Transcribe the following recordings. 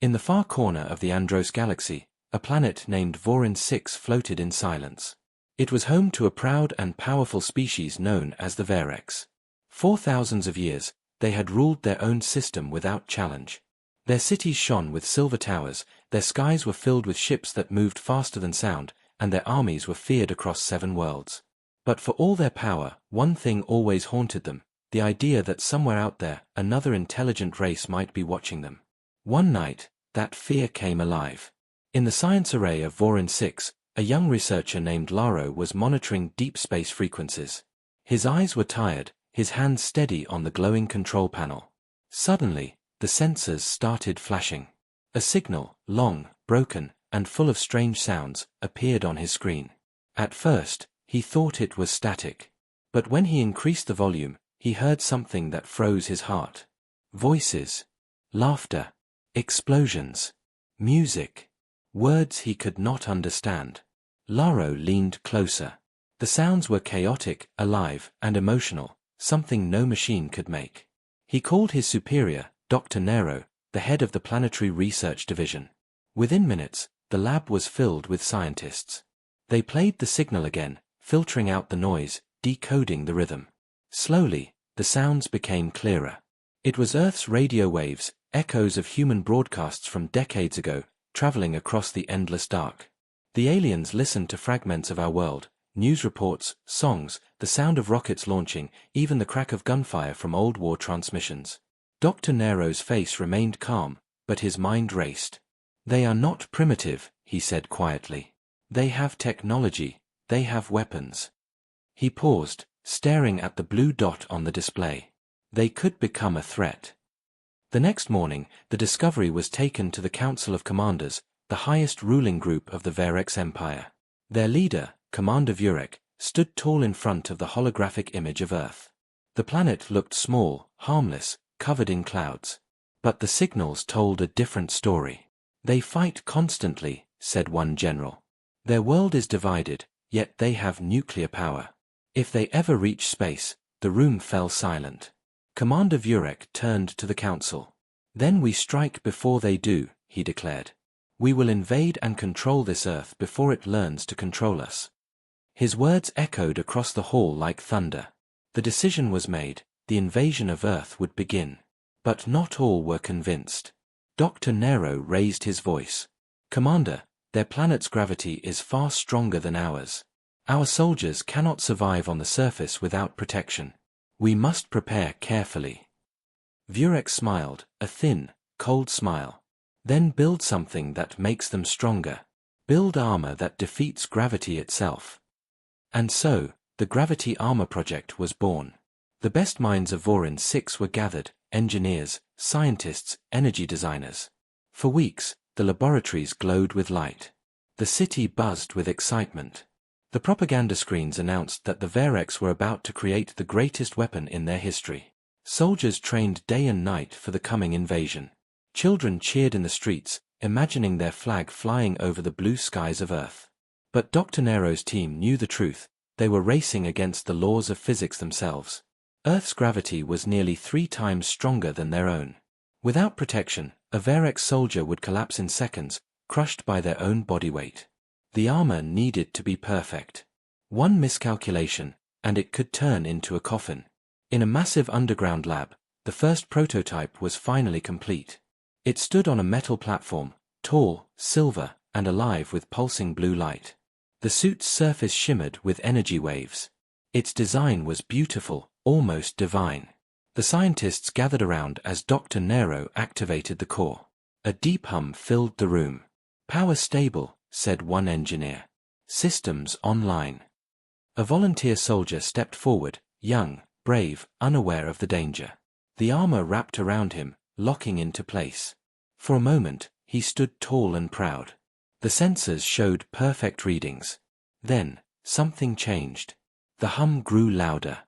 In the far corner of the Andros galaxy, a planet named Vorin 6 floated in silence. It was home to a proud and powerful species known as the Varex. For thousands of years, they had ruled their own system without challenge. Their cities shone with silver towers, their skies were filled with ships that moved faster than sound, and their armies were feared across 7 worlds. But for all their power, one thing always haunted them, the idea that somewhere out there, another intelligent race might be watching them. One night, that fear came alive. In the science array of Vorin 6, a young researcher named Laro was monitoring deep space frequencies. His eyes were tired, his hands steady on the glowing control panel. Suddenly, the sensors started flashing. A signal, long, broken, and full of strange sounds, appeared on his screen. At first, he thought it was static. But when he increased the volume, he heard something that froze his heart. Voices. Laughter. Explosions. Music. Words he could not understand. Laro leaned closer. The sounds were chaotic, alive, and emotional, something no machine could make. He called his superior, Dr. Nero, the head of the Planetary Research Division. Within minutes, the lab was filled with scientists. They played the signal again, filtering out the noise, decoding the rhythm. Slowly, the sounds became clearer. It was Earth's radio waves, echoes of human broadcasts from decades ago, traveling across the endless dark. The aliens listened to fragments of our world, news reports, songs, the sound of rockets launching, even the crack of gunfire from old war transmissions. Dr. Nero's face remained calm, but his mind raced. They are not primitive, he said quietly. They have technology, they have weapons. He paused, staring at the blue dot on the display. They could become a threat. The next morning, the discovery was taken to the Council of Commanders, the highest ruling group of the Varex Empire. Their leader, Commander Vurek, stood tall in front of the holographic image of Earth. The planet looked small, harmless, covered in clouds. But the signals told a different story. They fight constantly, said one general. Their world is divided, yet they have nuclear power. If they ever reach space, the room fell silent. Commander Vurek turned to the council. Then we strike before they do, he declared. We will invade and control this Earth before it learns to control us. His words echoed across the hall like thunder. The decision was made, the invasion of Earth would begin. But not all were convinced. Dr. Nero raised his voice. Commander, their planet's gravity is far stronger than ours. Our soldiers cannot survive on the surface without protection. We must prepare carefully. Vurek smiled, a thin, cold smile. Then build something that makes them stronger. Build armor that defeats gravity itself. And so, the Gravity Armor Project was born. The best minds of Vorin 6 were gathered, engineers, scientists, energy designers. For weeks, the laboratories glowed with light. The city buzzed with excitement. The propaganda screens announced that the Varex were about to create the greatest weapon in their history. Soldiers trained day and night for the coming invasion. Children cheered in the streets, imagining their flag flying over the blue skies of Earth. But Dr. Nero's team knew the truth. They were racing against the laws of physics themselves. Earth's gravity was nearly 3 times stronger than their own. Without protection, a Varex soldier would collapse in seconds, crushed by their own body weight. The armor needed to be perfect. One miscalculation, and it could turn into a coffin. In a massive underground lab, the first prototype was finally complete. It stood on a metal platform, tall, silver, and alive with pulsing blue light. The suit's surface shimmered with energy waves. Its design was beautiful, almost divine. The scientists gathered around as Dr. Nero activated the core. A deep hum filled the room. Power stable, said one engineer. Systems online. A volunteer soldier stepped forward, young, brave, unaware of the danger. The armor wrapped around him, locking into place. For a moment, he stood tall and proud. The sensors showed perfect readings. Then, something changed. The hum grew louder.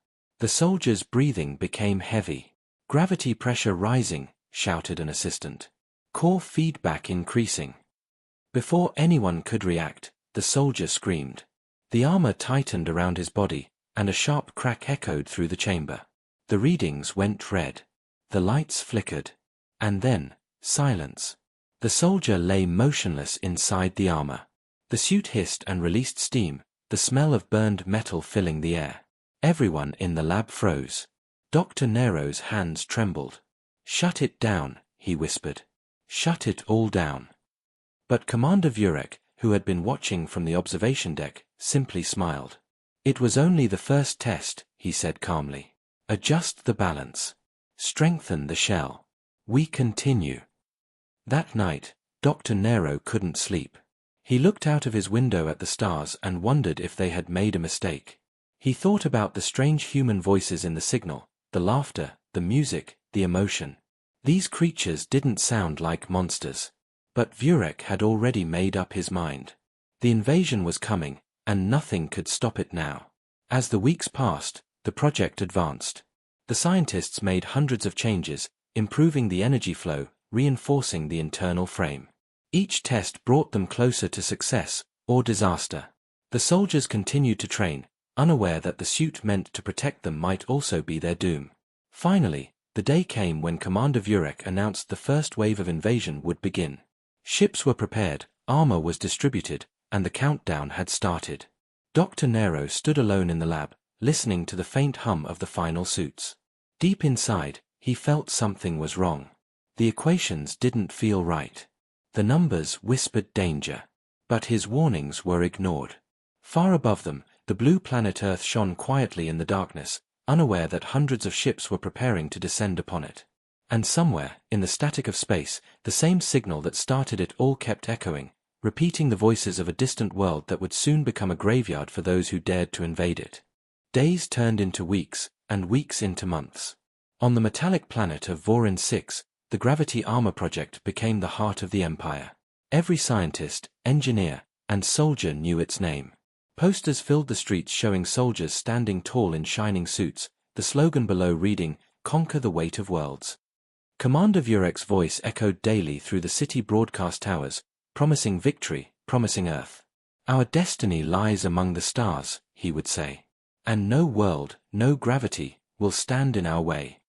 The soldier's breathing became heavy. Gravity pressure rising, shouted an assistant. Core feedback increasing. Before anyone could react, the soldier screamed. The armor tightened around his body, and a sharp crack echoed through the chamber. The readings went red. The lights flickered. And then, silence. The soldier lay motionless inside the armor. The suit hissed and released steam, the smell of burned metal filling the air. Everyone in the lab froze. Dr. Nero's hands trembled. "Shut it down," he whispered. "Shut it all down." But Commander Vurek, who had been watching from the observation deck, simply smiled. "It was only the first test," he said calmly. "Adjust the balance. Strengthen the shell. We continue." That night, Dr. Nero couldn't sleep. He looked out of his window at the stars and wondered if they had made a mistake. He thought about the strange human voices in the signal, the laughter, the music, the emotion. These creatures didn't sound like monsters. But Vurek had already made up his mind. The invasion was coming, and nothing could stop it now. As the weeks passed, the project advanced. The scientists made hundreds of changes, improving the energy flow, reinforcing the internal frame. Each test brought them closer to success, or disaster. The soldiers continued to train, unaware that the suit meant to protect them might also be their doom. Finally, the day came when Commander Vurek announced the first wave of invasion would begin. Ships were prepared, armor was distributed, and the countdown had started. Dr. Nero stood alone in the lab, listening to the faint hum of the final suits. Deep inside, he felt something was wrong. The equations didn't feel right. The numbers whispered danger. But his warnings were ignored. Far above them, the blue planet Earth shone quietly in the darkness, unaware that hundreds of ships were preparing to descend upon it. And somewhere, in the static of space, the same signal that started it all kept echoing, repeating the voices of a distant world that would soon become a graveyard for those who dared to invade it. Days turned into weeks, and weeks into months. On the metallic planet of Vorin 6, the gravity armor project became the heart of the Empire. Every scientist, engineer, and soldier knew its name. Posters filled the streets showing soldiers standing tall in shining suits, the slogan below reading, "Conquer the weight of worlds." Commander Vurek's voice echoed daily through the city broadcast towers, promising victory, promising Earth. "Our destiny lies among the stars," he would say. "And no world, no gravity, will stand in our way."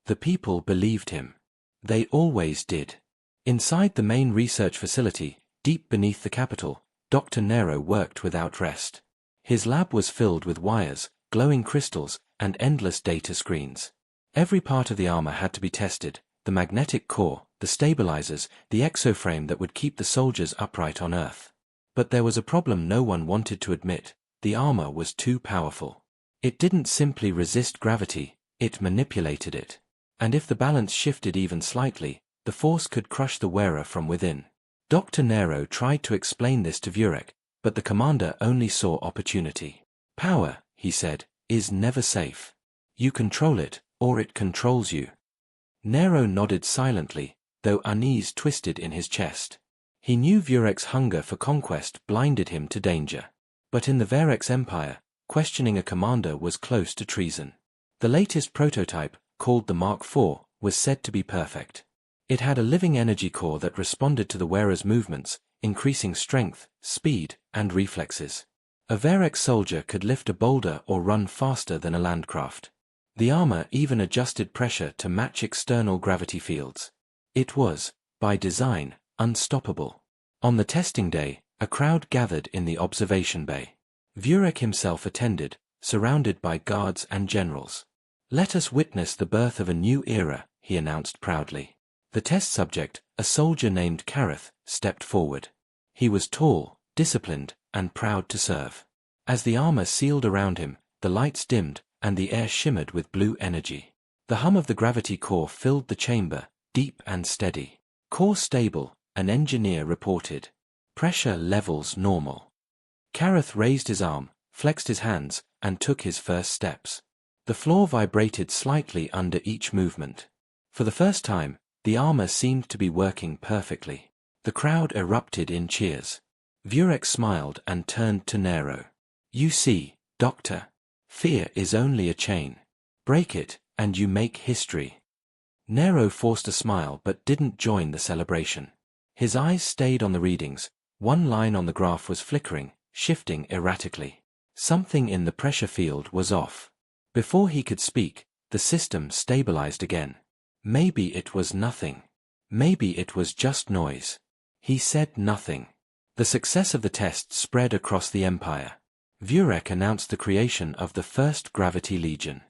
The people believed him. They always did. Inside the main research facility, deep beneath the capital, Dr. Nero worked without rest. His lab was filled with wires, glowing crystals, and endless data screens. Every part of the armor had to be tested, the magnetic core, the stabilizers, the exoframe that would keep the soldiers upright on Earth. But there was a problem no one wanted to admit: the armor was too powerful. It didn't simply resist gravity, it manipulated it. And if the balance shifted even slightly, the force could crush the wearer from within. Dr. Nero tried to explain this to Vurek, but the commander only saw opportunity. "Power," he said, "is never safe. You control it, or it controls you." Nero nodded silently, though unease twisted in his chest. He knew Vurek's hunger for conquest blinded him to danger. But in the Varex Empire, questioning a commander was close to treason. The latest prototype, called the Mark IV, was said to be perfect. It had a living energy core that responded to the wearer's movements, increasing strength, speed, and reflexes. A Varex soldier could lift a boulder or run faster than a landcraft. The armor even adjusted pressure to match external gravity fields. It was, by design, unstoppable. On the testing day, a crowd gathered in the observation bay. Vurek himself attended, surrounded by guards and generals. "Let us witness the birth of a new era," he announced proudly. The test subject, a soldier named Kareth, stepped forward. He was tall, disciplined, and proud to serve. As the armor sealed around him, the lights dimmed, and the air shimmered with blue energy. The hum of the gravity core filled the chamber, deep and steady. "Core stable," an engineer reported. "Pressure levels normal." Kareth raised his arm, flexed his hands, and took his first steps. The floor vibrated slightly under each movement. For the first time, the armor seemed to be working perfectly. The crowd erupted in cheers. Vurek smiled and turned to Nero. "You see, Doctor, fear is only a chain. Break it, and you make history." Nero forced a smile but didn't join the celebration. His eyes stayed on the readings. One line on the graph was flickering, shifting erratically. Something in the pressure field was off. Before he could speak, the system stabilized again. Maybe it was nothing. Maybe it was just noise. He said nothing. The success of the test spread across the Empire. Vurek announced the creation of the first Gravity Legion.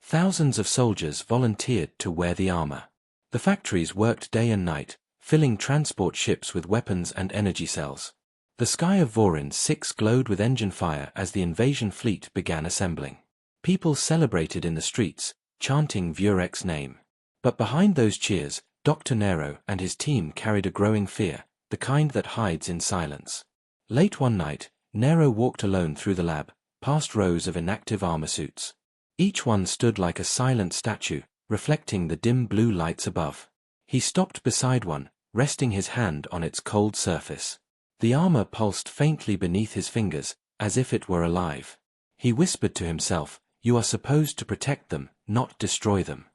Thousands of soldiers volunteered to wear the armor. The factories worked day and night, filling transport ships with weapons and energy cells. The sky of Vorin 6 glowed with engine fire as the invasion fleet began assembling. People celebrated in the streets, chanting Vurek's name. But behind those cheers, Dr. Nero and his team carried a growing fear, the kind that hides in silence. Late one night, Nero walked alone through the lab, past rows of inactive armor suits. Each one stood like a silent statue, reflecting the dim blue lights above. He stopped beside one, resting his hand on its cold surface. The armor pulsed faintly beneath his fingers, as if it were alive. He whispered to himself, "You are supposed to protect them, not destroy them."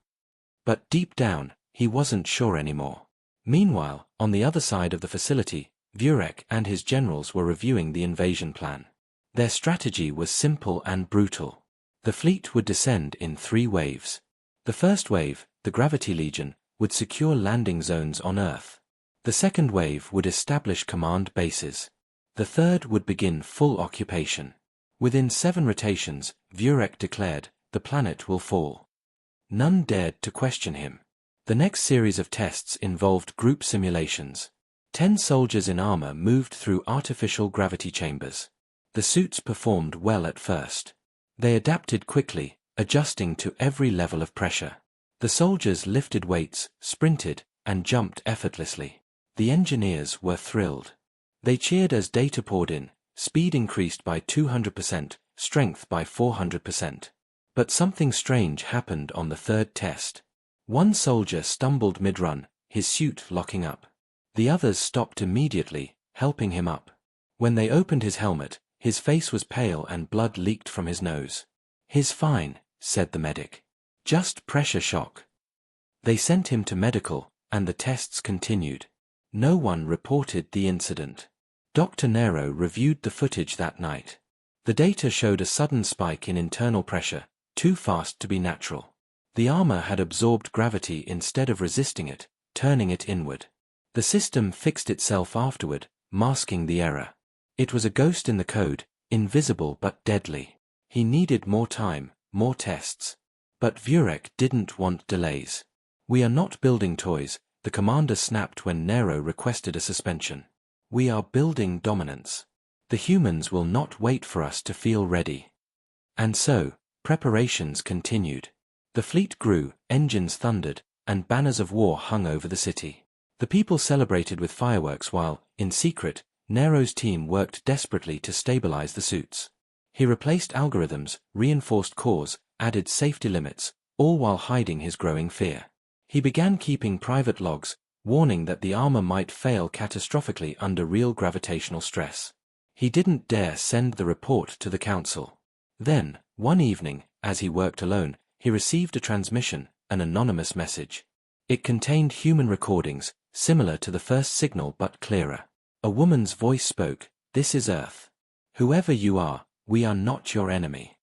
But deep down, he wasn't sure anymore. Meanwhile, on the other side of the facility, Vurek and his generals were reviewing the invasion plan. Their strategy was simple and brutal. The fleet would descend in 3 waves. The first wave, the Gravity Legion, would secure landing zones on Earth. The second wave would establish command bases. The third would begin full occupation. Within 7 rotations, Vurek declared, the planet will fall. None dared to question him. The next series of tests involved group simulations. 10 soldiers in armor moved through artificial gravity chambers. The suits performed well at first. They adapted quickly, adjusting to every level of pressure. The soldiers lifted weights, sprinted, and jumped effortlessly. The engineers were thrilled. They cheered as data poured in, speed increased by 200%, strength by 400%. But something strange happened on the third test. One soldier stumbled mid-run, his suit locking up. The others stopped immediately, helping him up. When they opened his helmet, his face was pale and blood leaked from his nose. "He's fine," said the medic. "Just pressure shock." They sent him to medical, and the tests continued. No one reported the incident. Dr. Nero reviewed the footage that night. The data showed a sudden spike in internal pressure, too fast to be natural. The armor had absorbed gravity instead of resisting it, turning it inward. The system fixed itself afterward, masking the error. It was a ghost in the code, invisible but deadly. He needed more time, more tests. But Vurek didn't want delays. "We are not building toys," the commander snapped when Nero requested a suspension. "We are building dominance. The humans will not wait for us to feel ready." And so, preparations continued. The fleet grew, engines thundered, and banners of war hung over the city. The people celebrated with fireworks while, in secret, Nero's team worked desperately to stabilize the suits. He replaced algorithms, reinforced cores, added safety limits, all while hiding his growing fear. He began keeping private logs, warning that the armor might fail catastrophically under real gravitational stress. He didn't dare send the report to the council. Then, one evening, as he worked alone, he received a transmission, an anonymous message. It contained human recordings, similar to the first signal but clearer. A woman's voice spoke, "This is Earth. Whoever you are, we are not your enemy."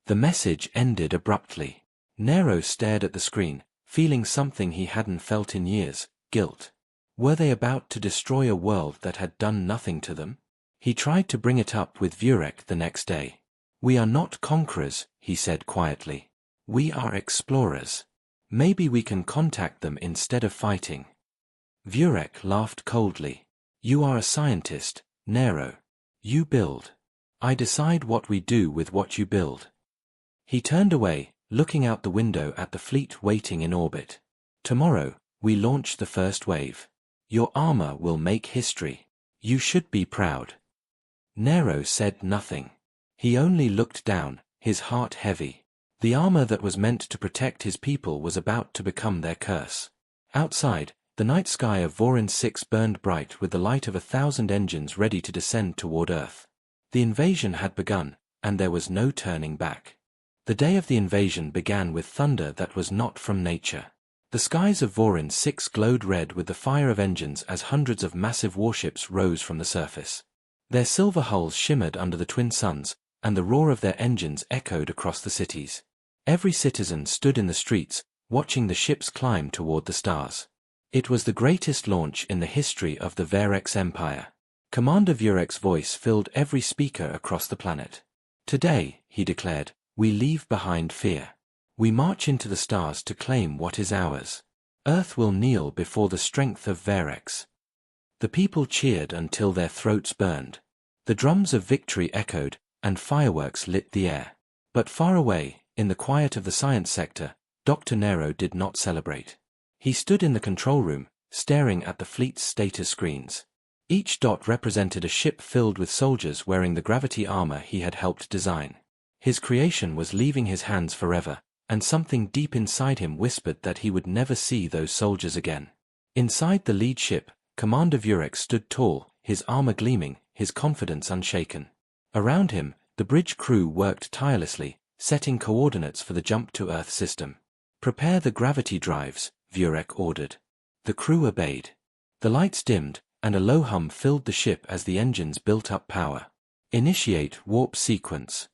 The message ended abruptly. Nero stared at the screen, feeling something he hadn't felt in years, guilt. Were they about to destroy a world that had done nothing to them? He tried to bring it up with Vurek the next day. "We are not conquerors," he said quietly. "We are explorers. Maybe we can contact them instead of fighting." Vurek laughed coldly. "You are a scientist, Nero. You build. I decide what we do with what you build." He turned away, looking out the window at the fleet waiting in orbit. "Tomorrow, we launch the first wave. Your armor will make history. You should be proud." Nero said nothing. He only looked down, his heart heavy. The armor that was meant to protect his people was about to become their curse. Outside, the night sky of Vorin 6 burned bright with the light of 1,000 engines ready to descend toward Earth. The invasion had begun, and there was no turning back. The day of the invasion began with thunder that was not from nature. The skies of Vorin 6 glowed red with the fire of engines as hundreds of massive warships rose from the surface. Their silver hulls shimmered under the twin suns, and the roar of their engines echoed across the cities. Every citizen stood in the streets, watching the ships climb toward the stars. It was the greatest launch in the history of the Varex Empire. Commander Vurek's voice filled every speaker across the planet. Today, he declared, we leave behind fear. We march into the stars to claim what is ours. Earth will kneel before the strength of Varex. The people cheered until their throats burned. The drums of victory echoed, and fireworks lit the air. But far away, in the quiet of the science sector, Dr. Nero did not celebrate. He stood in the control room, staring at the fleet's status screens. Each dot represented a ship filled with soldiers wearing the gravity armor he had helped design. His creation was leaving his hands forever, and something deep inside him whispered that he would never see those soldiers again. Inside the lead ship, Commander Vurek stood tall, his armor gleaming, his confidence unshaken. Around him, the bridge crew worked tirelessly, setting coordinates for the jump-to-Earth system. Prepare the gravity drives, Vurek ordered. The crew obeyed. The lights dimmed, and a low hum filled the ship as the engines built up power. Initiate warp sequence.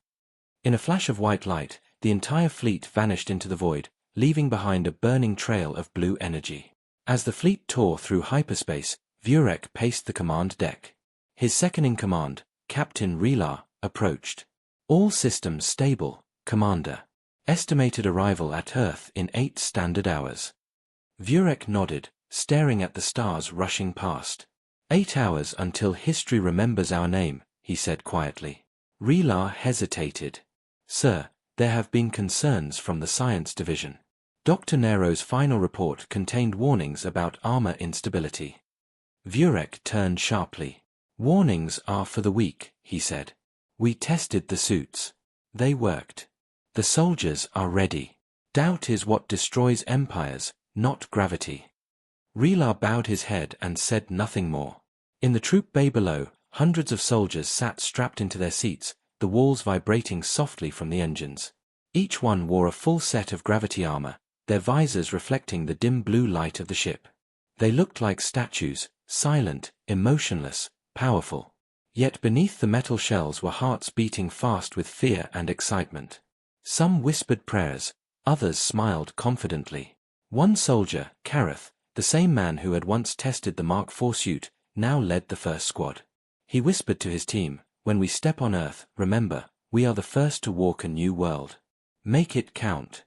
In a flash of white light, the entire fleet vanished into the void, leaving behind a burning trail of blue energy. As the fleet tore through hyperspace, Vurek paced the command deck. His second-in-command, Captain Relar, approached. All systems stable, Commander. Estimated arrival at Earth in 8 standard hours. Vurek nodded, staring at the stars rushing past. 8 hours until history remembers our name, he said quietly. Relar hesitated. Sir, there have been concerns from the science division. Dr. Nero's final report contained warnings about armor instability. Vurek turned sharply. Warnings are for the weak, he said. We tested the suits. They worked. The soldiers are ready. Doubt is what destroys empires, not gravity. Relar bowed his head and said nothing more. In the troop bay below, hundreds of soldiers sat strapped into their seats, the walls vibrating softly from the engines. Each one wore a full set of gravity armor, their visors reflecting the dim blue light of the ship. They looked like statues, silent, emotionless, powerful. Yet beneath the metal shells were hearts beating fast with fear and excitement. Some whispered prayers, others smiled confidently. One soldier, Kareth, the same man who had once tested the Mark IV suit, now led the first squad. He whispered to his team, when we step on Earth, remember, we are the first to walk a new world. Make it count.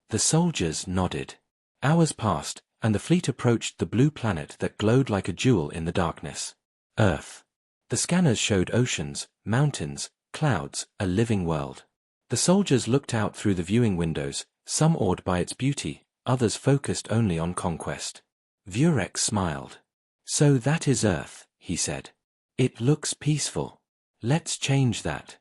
The soldiers nodded. Hours passed, and the fleet approached the blue planet that glowed like a jewel in the darkness. Earth. The scanners showed oceans, mountains, clouds, a living world. The soldiers looked out through the viewing windows, some awed by its beauty, others focused only on conquest. Vurek smiled. So that is Earth, he said. It looks peaceful. Let's change that.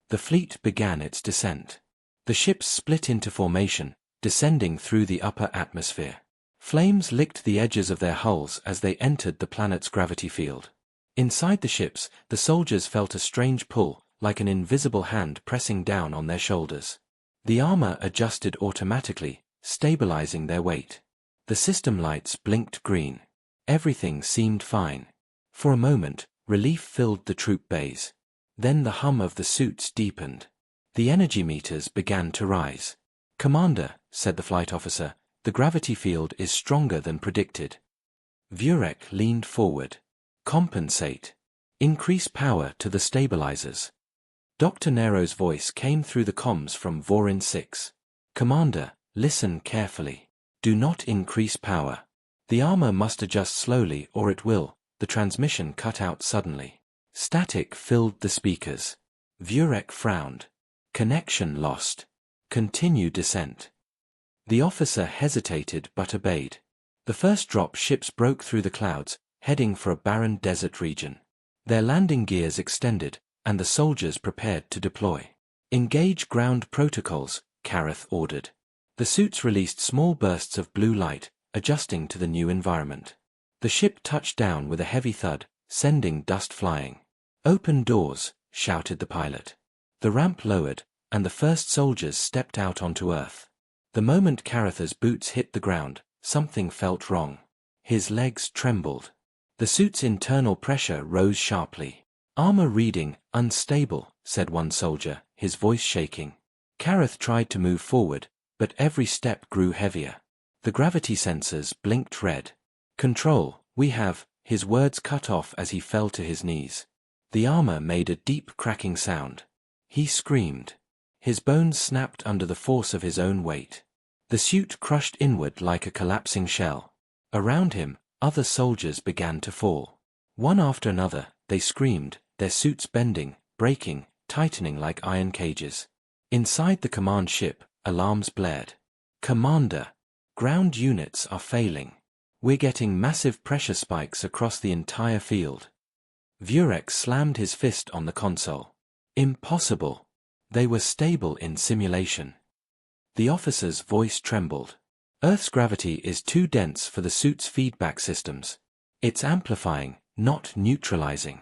The fleet began its descent. The ships split into formation, descending through the upper atmosphere. Flames licked the edges of their hulls as they entered the planet's gravity field. Inside the ships, the soldiers felt a strange pull, like an invisible hand pressing down on their shoulders. The armor adjusted automatically, stabilizing their weight. The system lights blinked green. Everything seemed fine. For a moment, relief filled the troop bays. Then the hum of the suits deepened. The energy meters began to rise. Commander, said the flight officer, the gravity field is stronger than predicted. Vurek leaned forward. Compensate. Increase power to the stabilizers. Dr. Nero's voice came through the comms from Vorin 6. Commander, listen carefully. Do not increase power. The armor must adjust slowly or it will. The transmission cut out suddenly. Static filled the speakers. Vurek frowned. Connection lost. Continue descent. The officer hesitated but obeyed. The first drop ships broke through the clouds, heading for a barren desert region. Their landing gears extended, and the soldiers prepared to deploy. Engage ground protocols, Kareth ordered. The suits released small bursts of blue light, adjusting to the new environment. The ship touched down with a heavy thud, sending dust flying. Open doors, shouted the pilot. The ramp lowered, and the first soldiers stepped out onto Earth. The moment Kareth's boots hit the ground, something felt wrong. His legs trembled. The suit's internal pressure rose sharply. Armor reading, unstable, said one soldier, his voice shaking. Kareth tried to move forward, but every step grew heavier. The gravity sensors blinked red. "Control, we have," his words cut off as he fell to his knees. The armor made a deep cracking sound. He screamed. His bones snapped under the force of his own weight. The suit crushed inward like a collapsing shell. Around him, other soldiers began to fall. One after another, they screamed, their suits bending, breaking, tightening like iron cages. Inside the command ship, alarms blared. "Commander! Ground units are failing. We're getting massive pressure spikes across the entire field." Vurex slammed his fist on the console. "Impossible. They were stable in simulation." The officer's voice trembled. "Earth's gravity is too dense for the suit's feedback systems. It's amplifying, not neutralizing."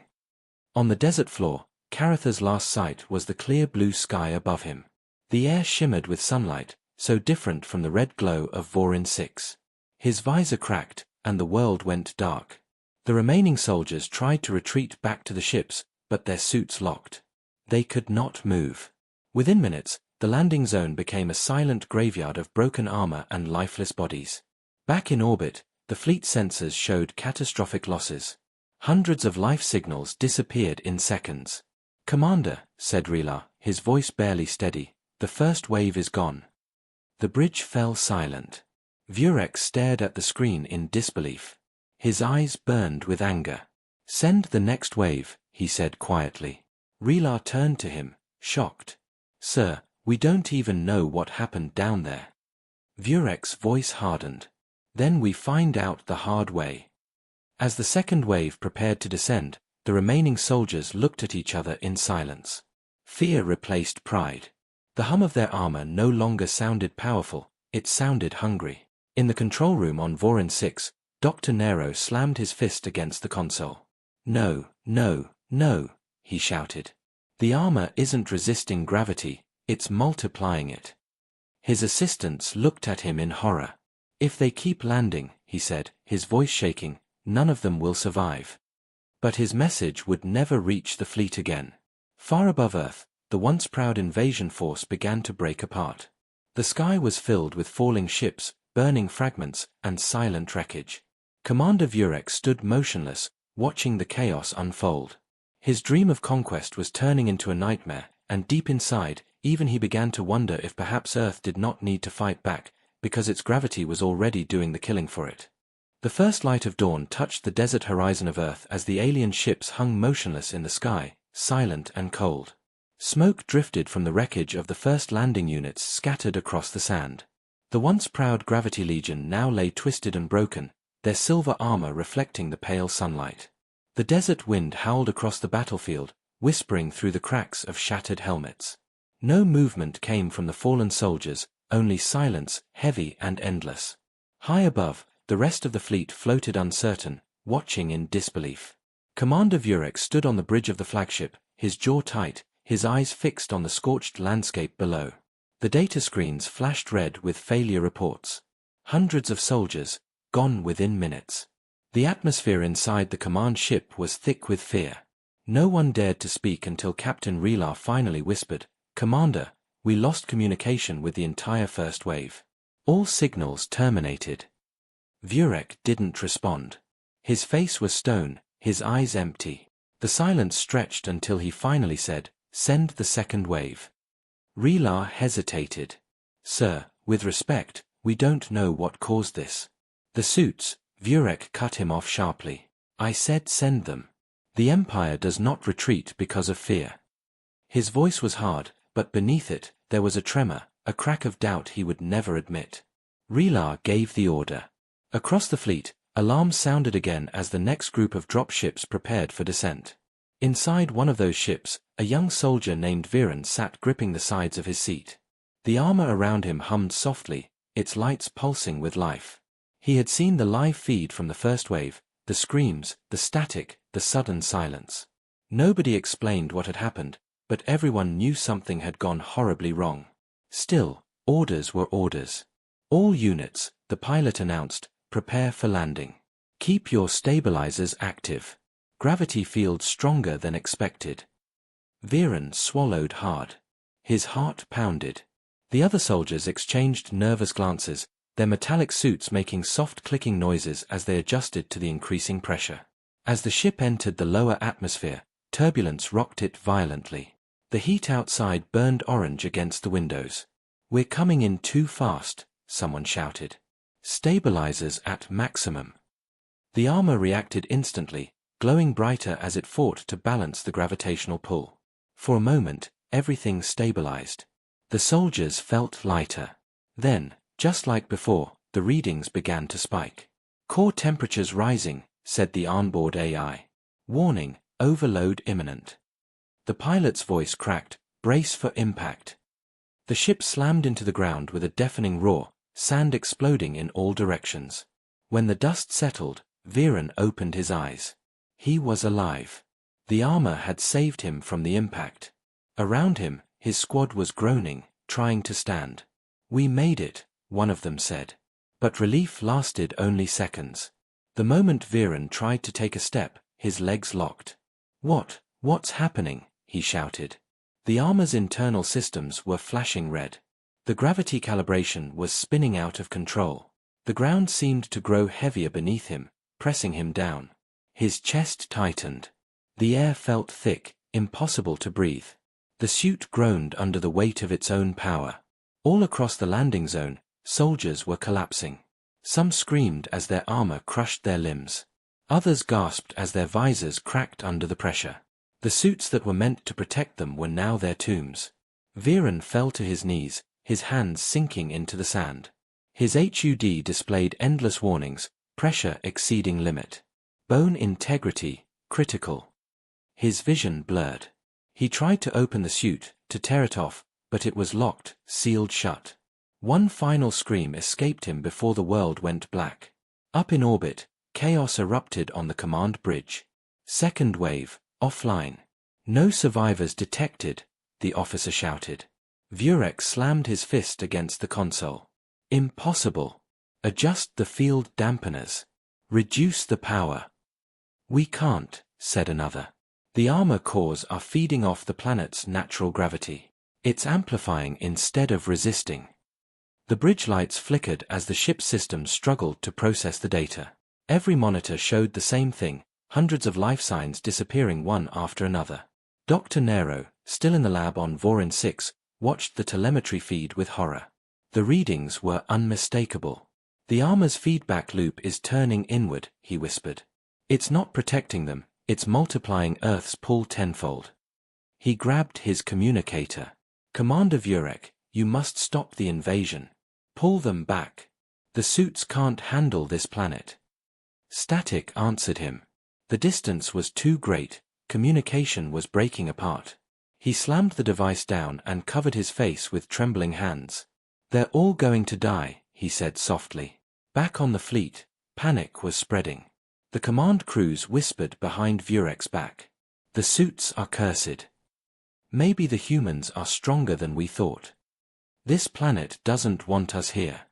On the desert floor, Caratha's last sight was the clear blue sky above him. The air shimmered with sunlight, so different from the red glow of Vorin 6. His visor cracked, and the world went dark. The remaining soldiers tried to retreat back to the ships, but their suits locked. They could not move. Within minutes, the landing zone became a silent graveyard of broken armor and lifeless bodies. Back in orbit, the fleet sensors showed catastrophic losses. Hundreds of life signals disappeared in seconds. "Commander," said Relar, his voice barely steady, "the first wave is gone." The bridge fell silent. Vurex stared at the screen in disbelief. His eyes burned with anger. "Send the next wave," he said quietly. Relar turned to him, shocked. "Sir, we don't even know what happened down there." Vurex's voice hardened. "Then we find out the hard way." As the second wave prepared to descend, the remaining soldiers looked at each other in silence. Fear replaced pride. The hum of their armor no longer sounded powerful, it sounded hungry. In the control room on Vorin 6, Dr. Nero slammed his fist against the console. "No, no, no," he shouted. "The armor isn't resisting gravity, it's multiplying it." His assistants looked at him in horror. "If they keep landing," he said, his voice shaking, "none of them will survive." But his message would never reach the fleet again. Far above Earth, the once proud invasion force began to break apart. The sky was filled with falling ships, burning fragments, and silent wreckage. Commander Vurex stood motionless, watching the chaos unfold. His dream of conquest was turning into a nightmare, and deep inside, even he began to wonder if perhaps Earth did not need to fight back, because its gravity was already doing the killing for it. The first light of dawn touched the desert horizon of Earth as the alien ships hung motionless in the sky, silent and cold. Smoke drifted from the wreckage of the first landing units scattered across the sand. The once proud Gravity Legion now lay twisted and broken, their silver armor reflecting the pale sunlight. The desert wind howled across the battlefield, whispering through the cracks of shattered helmets. No movement came from the fallen soldiers, only silence, heavy and endless. High above, the rest of the fleet floated uncertain, watching in disbelief. Commander Vurex stood on the bridge of the flagship, his jaw tight, his eyes fixed on the scorched landscape below. The data screens flashed red with failure reports. Hundreds of soldiers, gone within minutes. The atmosphere inside the command ship was thick with fear. No one dared to speak until Captain Relar finally whispered, "Commander, we lost communication with the entire first wave. All signals terminated." Vurex didn't respond. His face was stone, his eyes empty. The silence stretched until he finally said, "Send the second wave." Relar hesitated. "Sir, with respect, we don't know what caused this." "The suits," Vurex cut him off sharply. "I said send them. The Empire does not retreat because of fear." His voice was hard, but beneath it, there was a tremor, a crack of doubt he would never admit. Relar gave the order. Across the fleet, alarms sounded again as the next group of drop ships prepared for descent. Inside one of those ships, a young soldier named Viren sat gripping the sides of his seat. The armor around him hummed softly, its lights pulsing with life. He had seen the live feed from the first wave, the screams, the static, the sudden silence. Nobody explained what had happened, but everyone knew something had gone horribly wrong. Still, orders were orders. "All units," the pilot announced, "prepare for landing. Keep your stabilizers active. Gravity field stronger than expected." Viren swallowed hard. His heart pounded. The other soldiers exchanged nervous glances, their metallic suits making soft clicking noises as they adjusted to the increasing pressure. As the ship entered the lower atmosphere, turbulence rocked it violently. The heat outside burned orange against the windows. "We're coming in too fast," someone shouted. "Stabilizers at maximum." The armor reacted instantly, glowing brighter as it fought to balance the gravitational pull. For a moment, everything stabilized. The soldiers felt lighter. Then, just like before, the readings began to spike. "Core temperatures rising," said the onboard AI. "Warning, overload imminent." The pilot's voice cracked, "Brace for impact." The ship slammed into the ground with a deafening roar, sand exploding in all directions. When the dust settled, Viren opened his eyes. He was alive. The armor had saved him from the impact. Around him, his squad was groaning, trying to stand. "We made it," one of them said. But relief lasted only seconds. The moment Viren tried to take a step, his legs locked. What's happening?" he shouted. The armor's internal systems were flashing red. The gravity calibration was spinning out of control. The ground seemed to grow heavier beneath him, pressing him down. His chest tightened. The air felt thick, impossible to breathe. The suit groaned under the weight of its own power. All across the landing zone, soldiers were collapsing. Some screamed as their armor crushed their limbs. Others gasped as their visors cracked under the pressure. The suits that were meant to protect them were now their tombs. Viren fell to his knees, his hands sinking into the sand. His HUD displayed endless warnings, pressure exceeding limit. Bone integrity, critical. His vision blurred. He tried to open the suit, to tear it off, but it was locked, sealed shut. One final scream escaped him before the world went black. Up in orbit, chaos erupted on the command bridge. "Second wave, offline. No survivors detected," the officer shouted. Vurek slammed his fist against the console. "Impossible. Adjust the field dampeners. Reduce the power." "We can't," said another. "The armor cores are feeding off the planet's natural gravity. It's amplifying instead of resisting." The bridge lights flickered as the ship's systems struggled to process the data. Every monitor showed the same thing, hundreds of life signs disappearing one after another. Dr. Nero, still in the lab on Vorin 6, watched the telemetry feed with horror. The readings were unmistakable. "The armor's feedback loop is turning inward," he whispered. "It's not protecting them, it's multiplying Earth's pull tenfold." He grabbed his communicator. "Commander Vurek, you must stop the invasion. Pull them back. The suits can't handle this planet." Static answered him. The distance was too great, communication was breaking apart. He slammed the device down and covered his face with trembling hands. "They're all going to die," he said softly. Back on the fleet, panic was spreading. The command crews whispered behind Vurek's back. "The suits are cursed. Maybe the humans are stronger than we thought. This planet doesn't want us here."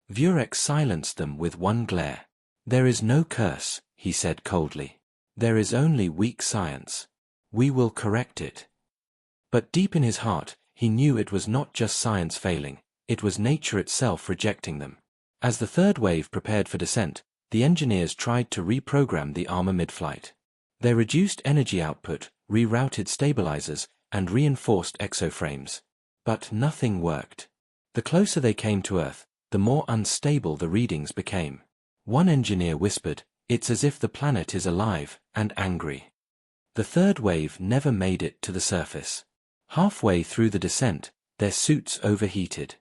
Vurek silenced them with one glare. "There is no curse," he said coldly. "There is only weak science. We will correct it." But deep in his heart, he knew it was not just science failing, it was nature itself rejecting them. As the third wave prepared for descent, the engineers tried to reprogram the armor mid-flight. They reduced energy output, rerouted stabilizers, and reinforced exoframes. But nothing worked. The closer they came to Earth, the more unstable the readings became. One engineer whispered, "It's as if the planet is alive and angry." The third wave never made it to the surface. Halfway through the descent, their suits overheated.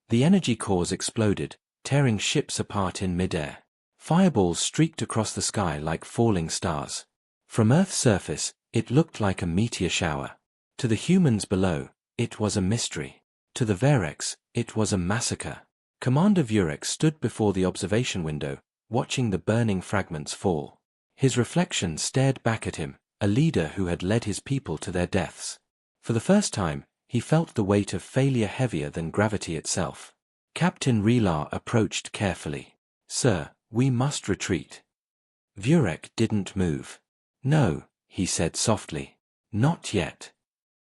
The energy cores exploded, tearing ships apart in midair. Fireballs streaked across the sky like falling stars. From Earth's surface, it looked like a meteor shower. To the humans below, it was a mystery. To the Vereks, it was a massacre. Commander Vurek stood before the observation window, watching the burning fragments fall. His reflection stared back at him, a leader who had led his people to their deaths. For the first time, he felt the weight of failure heavier than gravity itself. Captain Relar approached carefully. "Sir, we must retreat." Vurek didn't move. "No," he said softly. "Not yet."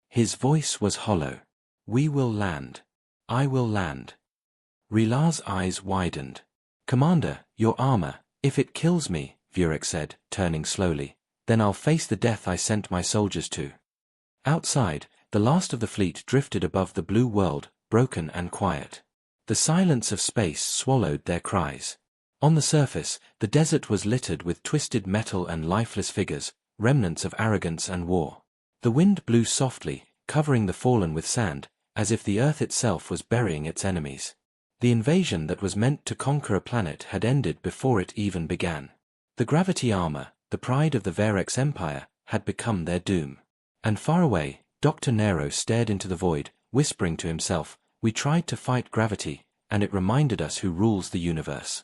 His voice was hollow. "We will land. I will land." Rilar's eyes widened. Commander, your armor, if it kills me, Vurek said, turning slowly, then I'll face the death I sent my soldiers to. Outside, the last of the fleet drifted above the blue world, broken and quiet. The silence of space swallowed their cries. On the surface, the desert was littered with twisted metal and lifeless figures, remnants of arrogance and war. The wind blew softly, covering the fallen with sand, as if the earth itself was burying its enemies. The invasion that was meant to conquer a planet had ended before it even began. The gravity armor, the pride of the Verex Empire, had become their doom. And far away, Dr. Nero stared into the void, whispering to himself, "We tried to fight gravity, and it reminded us who rules the universe."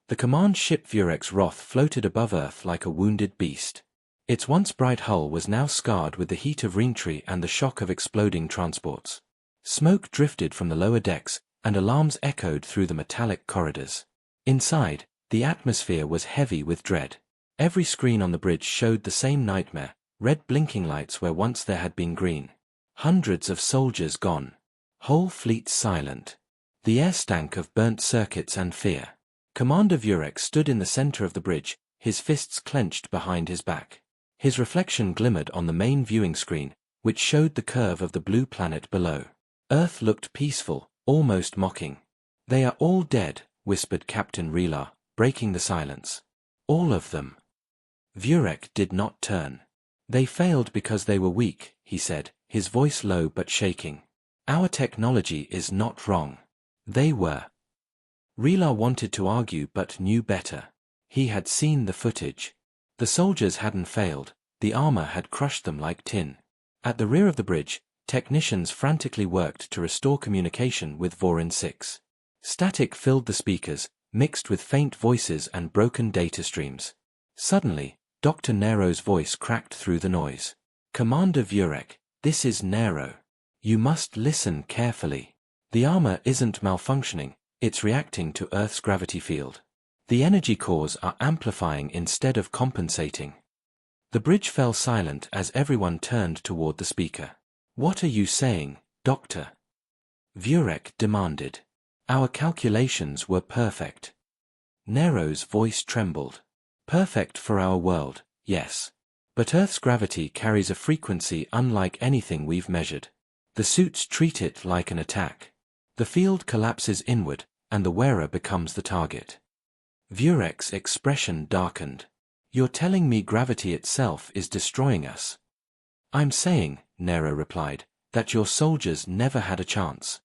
The command ship Vurex Roth floated above Earth like a wounded beast. Its once bright hull was now scarred with the heat of reentry and the shock of exploding transports. Smoke drifted from the lower decks, and alarms echoed through the metallic corridors. Inside, the atmosphere was heavy with dread. Every screen on the bridge showed the same nightmare, red blinking lights where once there had been green. Hundreds of soldiers gone. Whole fleets silent. The air stank of burnt circuits and fear. Commander Vurek stood in the center of the bridge, his fists clenched behind his back. His reflection glimmered on the main viewing screen, which showed the curve of the blue planet below. Earth looked peaceful, almost mocking. "They are all dead," whispered Captain Relar, breaking the silence. "All of them." Vurek did not turn. "They failed because they were weak," he said, his voice low but shaking. "Our technology is not wrong. They were." Relar wanted to argue but knew better. He had seen the footage. The soldiers hadn't failed, the armor had crushed them like tin. At the rear of the bridge, technicians frantically worked to restore communication with Vorin 6. Static filled the speakers, mixed with faint voices and broken data streams. Suddenly, Dr. Nero's voice cracked through the noise. "Commander Vurek, this is Nero. You must listen carefully. The armor isn't malfunctioning, it's reacting to Earth's gravity field. The energy cores are amplifying instead of compensating." The bridge fell silent as everyone turned toward the speaker. "What are you saying, Doctor?" Vurek demanded. "Our calculations were perfect." Nero's voice trembled. "Perfect for our world, yes. But Earth's gravity carries a frequency unlike anything we've measured. The suits treat it like an attack. The field collapses inward, and the wearer becomes the target." Vurek's expression darkened. "You're telling me gravity itself is destroying us?" "I'm saying," Nero replied, "that your soldiers never had a chance."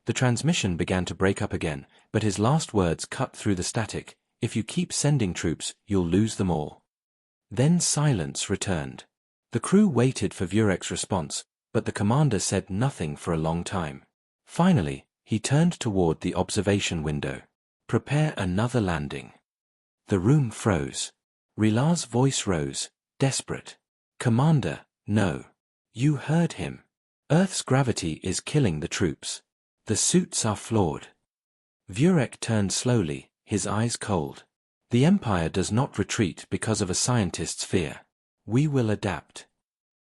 The transmission began to break up again, but his last words cut through the static. "If you keep sending troops, you'll lose them all." Then silence returned. The crew waited for Vurek's response, but the commander said nothing for a long time. Finally, he turned toward the observation window. "Prepare another landing." The room froze. Rilar's voice rose, desperate. "Commander, no. You heard him. Earth's gravity is killing the troops. The suits are flawed." Vurek turned slowly, his eyes cold. "The Empire does not retreat because of a scientist's fear. We will adapt."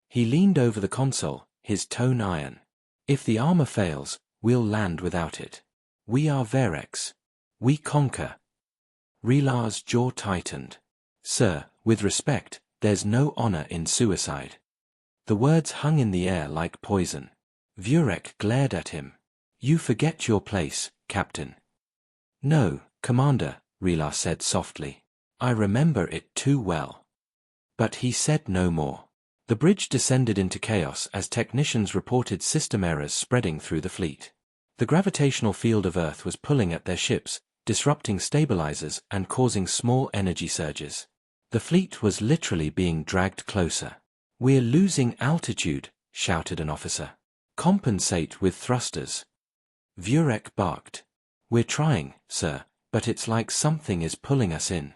He leaned over the console, his tone iron. "If the armor fails, we'll land without it. We are Verex. We conquer." Rilar's jaw tightened. "Sir, with respect, there's no honor in suicide." The words hung in the air like poison. Vurek glared at him. "You forget your place, Captain." "No, Commander," Rilar said softly. "I remember it too well." But he said no more. The bridge descended into chaos as technicians reported system errors spreading through the fleet. The gravitational field of Earth was pulling at their ships, disrupting stabilizers and causing small energy surges. The fleet was literally being dragged closer. "We're losing altitude," shouted an officer. "Compensate with thrusters." Vurek barked. "We're trying, sir, but it's like something is pulling us in."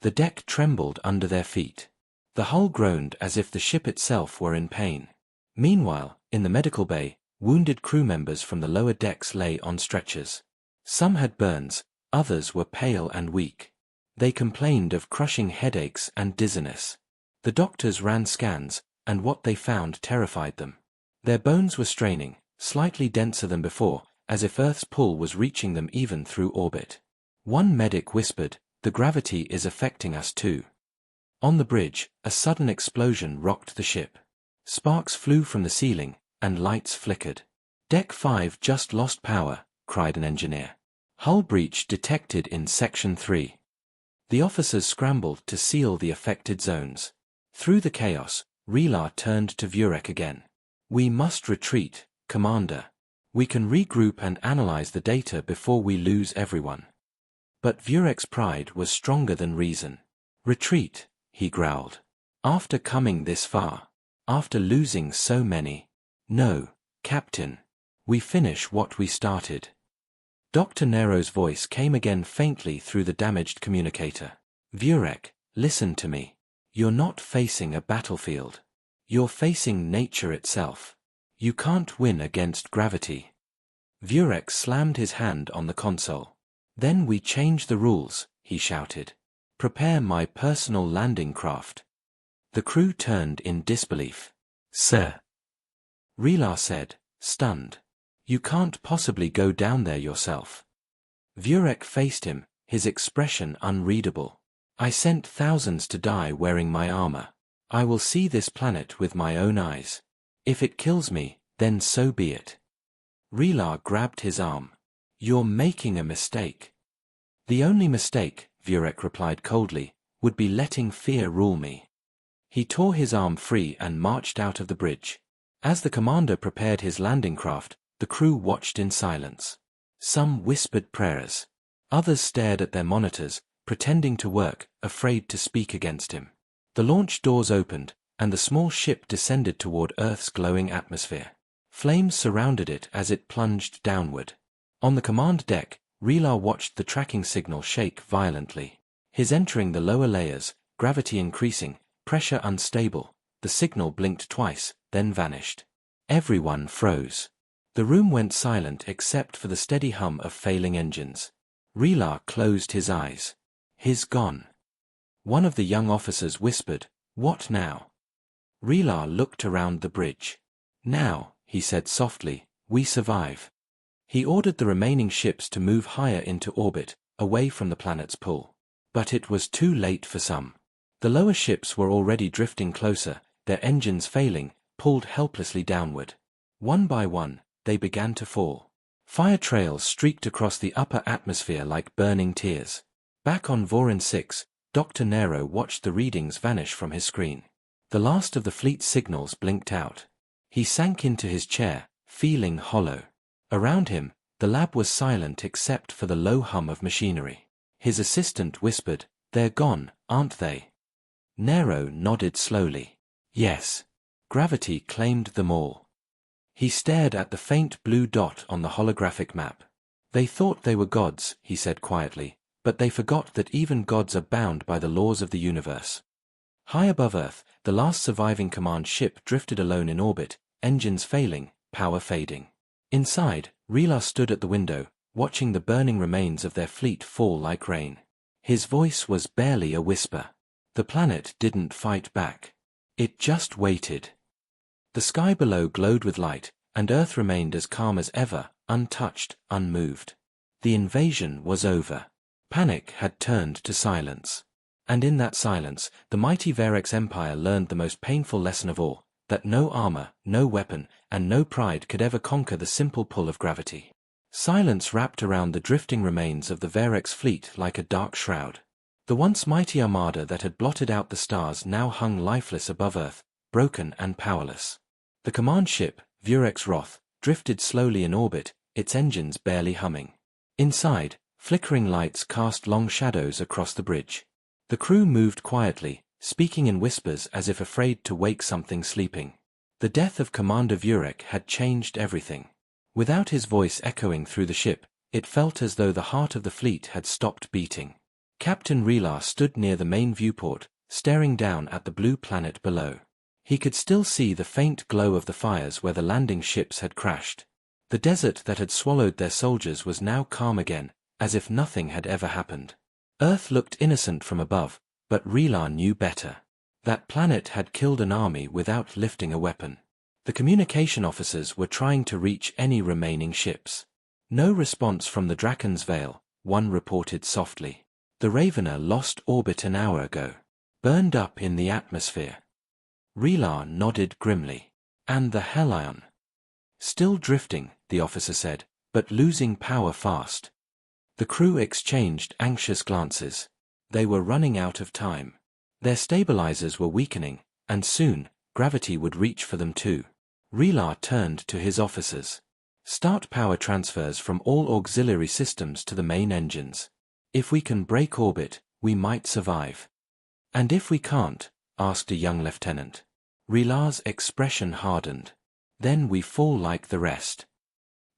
The deck trembled under their feet. The hull groaned as if the ship itself were in pain. Meanwhile, in the medical bay, wounded crew members from the lower decks lay on stretchers. Some had burns, others were pale and weak. They complained of crushing headaches and dizziness. The doctors ran scans, and what they found terrified them. Their bones were straining, slightly denser than before, as if Earth's pull was reaching them even through orbit. One medic whispered, "The gravity is affecting us too." On the bridge, a sudden explosion rocked the ship. Sparks flew from the ceiling, and lights flickered. "Deck 5 just lost power," cried an engineer. "Hull breach detected in Section 3. The officers scrambled to seal the affected zones. Through the chaos, Relar turned to Vurek again. "We must retreat, Commander. We can regroup and analyze the data before we lose everyone." But Vurek's pride was stronger than reason. "Retreat," he growled. "After coming this far. After losing so many. No, Captain. We finish what we started." Dr. Nero's voice came again faintly through the damaged communicator. "Vurek, listen to me. You're not facing a battlefield. You're facing nature itself. You can't win against gravity." Vurek slammed his hand on the console. "Then we change the rules," he shouted. "Prepare my personal landing craft." The crew turned in disbelief. "Sir," Relar said, stunned. "You can't possibly go down there yourself." Vurek faced him, his expression unreadable. "I sent thousands to die wearing my armor. I will see this planet with my own eyes. If it kills me, then so be it." Relar grabbed his arm. "You're making a mistake." "The only mistake," Vurek replied coldly, "would be letting fear rule me." He tore his arm free and marched out of the bridge. As the commander prepared his landing craft, the crew watched in silence. Some whispered prayers. Others stared at their monitors, pretending to work, afraid to speak against him. The launch doors opened, and the small ship descended toward Earth's glowing atmosphere. Flames surrounded it as it plunged downward. On the command deck, Relar watched the tracking signal shake violently. His entering the lower layers, gravity increasing, pressure unstable, the signal blinked twice, then vanished. Everyone froze. The room went silent except for the steady hum of failing engines. Relar closed his eyes. "He's gone." One of the young officers whispered, "What now?" Relar looked around the bridge. "Now," he said softly, "we survive." He ordered the remaining ships to move higher into orbit, away from the planet's pull. But it was too late for some. The lower ships were already drifting closer, their engines failing, pulled helplessly downward. One by one, they began to fall. Fire trails streaked across the upper atmosphere like burning tears. Back on Vorin 6, Dr. Nero watched the readings vanish from his screen. The last of the fleet's signals blinked out. He sank into his chair, feeling hollow. Around him, the lab was silent except for the low hum of machinery. His assistant whispered, "They're gone, aren't they?" Nero nodded slowly. "Yes." Gravity claimed them all. He stared at the faint blue dot on the holographic map. "They thought they were gods," he said quietly, "but they forgot that even gods are bound by the laws of the universe." High above Earth, the last surviving command ship drifted alone in orbit, engines failing, power fading. Inside, Relar stood at the window, watching the burning remains of their fleet fall like rain. His voice was barely a whisper. The planet didn't fight back. It just waited. The sky below glowed with light, and Earth remained as calm as ever, untouched, unmoved. The invasion was over. Panic had turned to silence. And in that silence, the mighty Varex Empire learned the most painful lesson of all, that no armor, no weapon, and no pride could ever conquer the simple pull of gravity. Silence wrapped around the drifting remains of the Varex fleet like a dark shroud. The once mighty armada that had blotted out the stars now hung lifeless above Earth, broken and powerless. The command ship, Vurex Roth, drifted slowly in orbit, its engines barely humming. Inside, flickering lights cast long shadows across the bridge. The crew moved quietly, speaking in whispers as if afraid to wake something sleeping. The death of Commander Vurek had changed everything. Without his voice echoing through the ship, it felt as though the heart of the fleet had stopped beating. Captain Relar stood near the main viewport, staring down at the blue planet below. He could still see the faint glow of the fires where the landing ships had crashed. The desert that had swallowed their soldiers was now calm again, as if nothing had ever happened. Earth looked innocent from above, but Relar knew better. That planet had killed an army without lifting a weapon. The communication officers were trying to reach any remaining ships. No response from the Draken's Veil, one reported softly. The Ravener lost orbit an hour ago. Burned up in the atmosphere. Relar nodded grimly. And the Hellion? Still drifting, the officer said, but losing power fast. The crew exchanged anxious glances. They were running out of time. Their stabilizers were weakening, and soon, gravity would reach for them too. Relar turned to his officers. Start power transfers from all auxiliary systems to the main engines. If we can break orbit, we might survive. And if we can't? Asked a young lieutenant. Relar's expression hardened. Then we fall like the rest.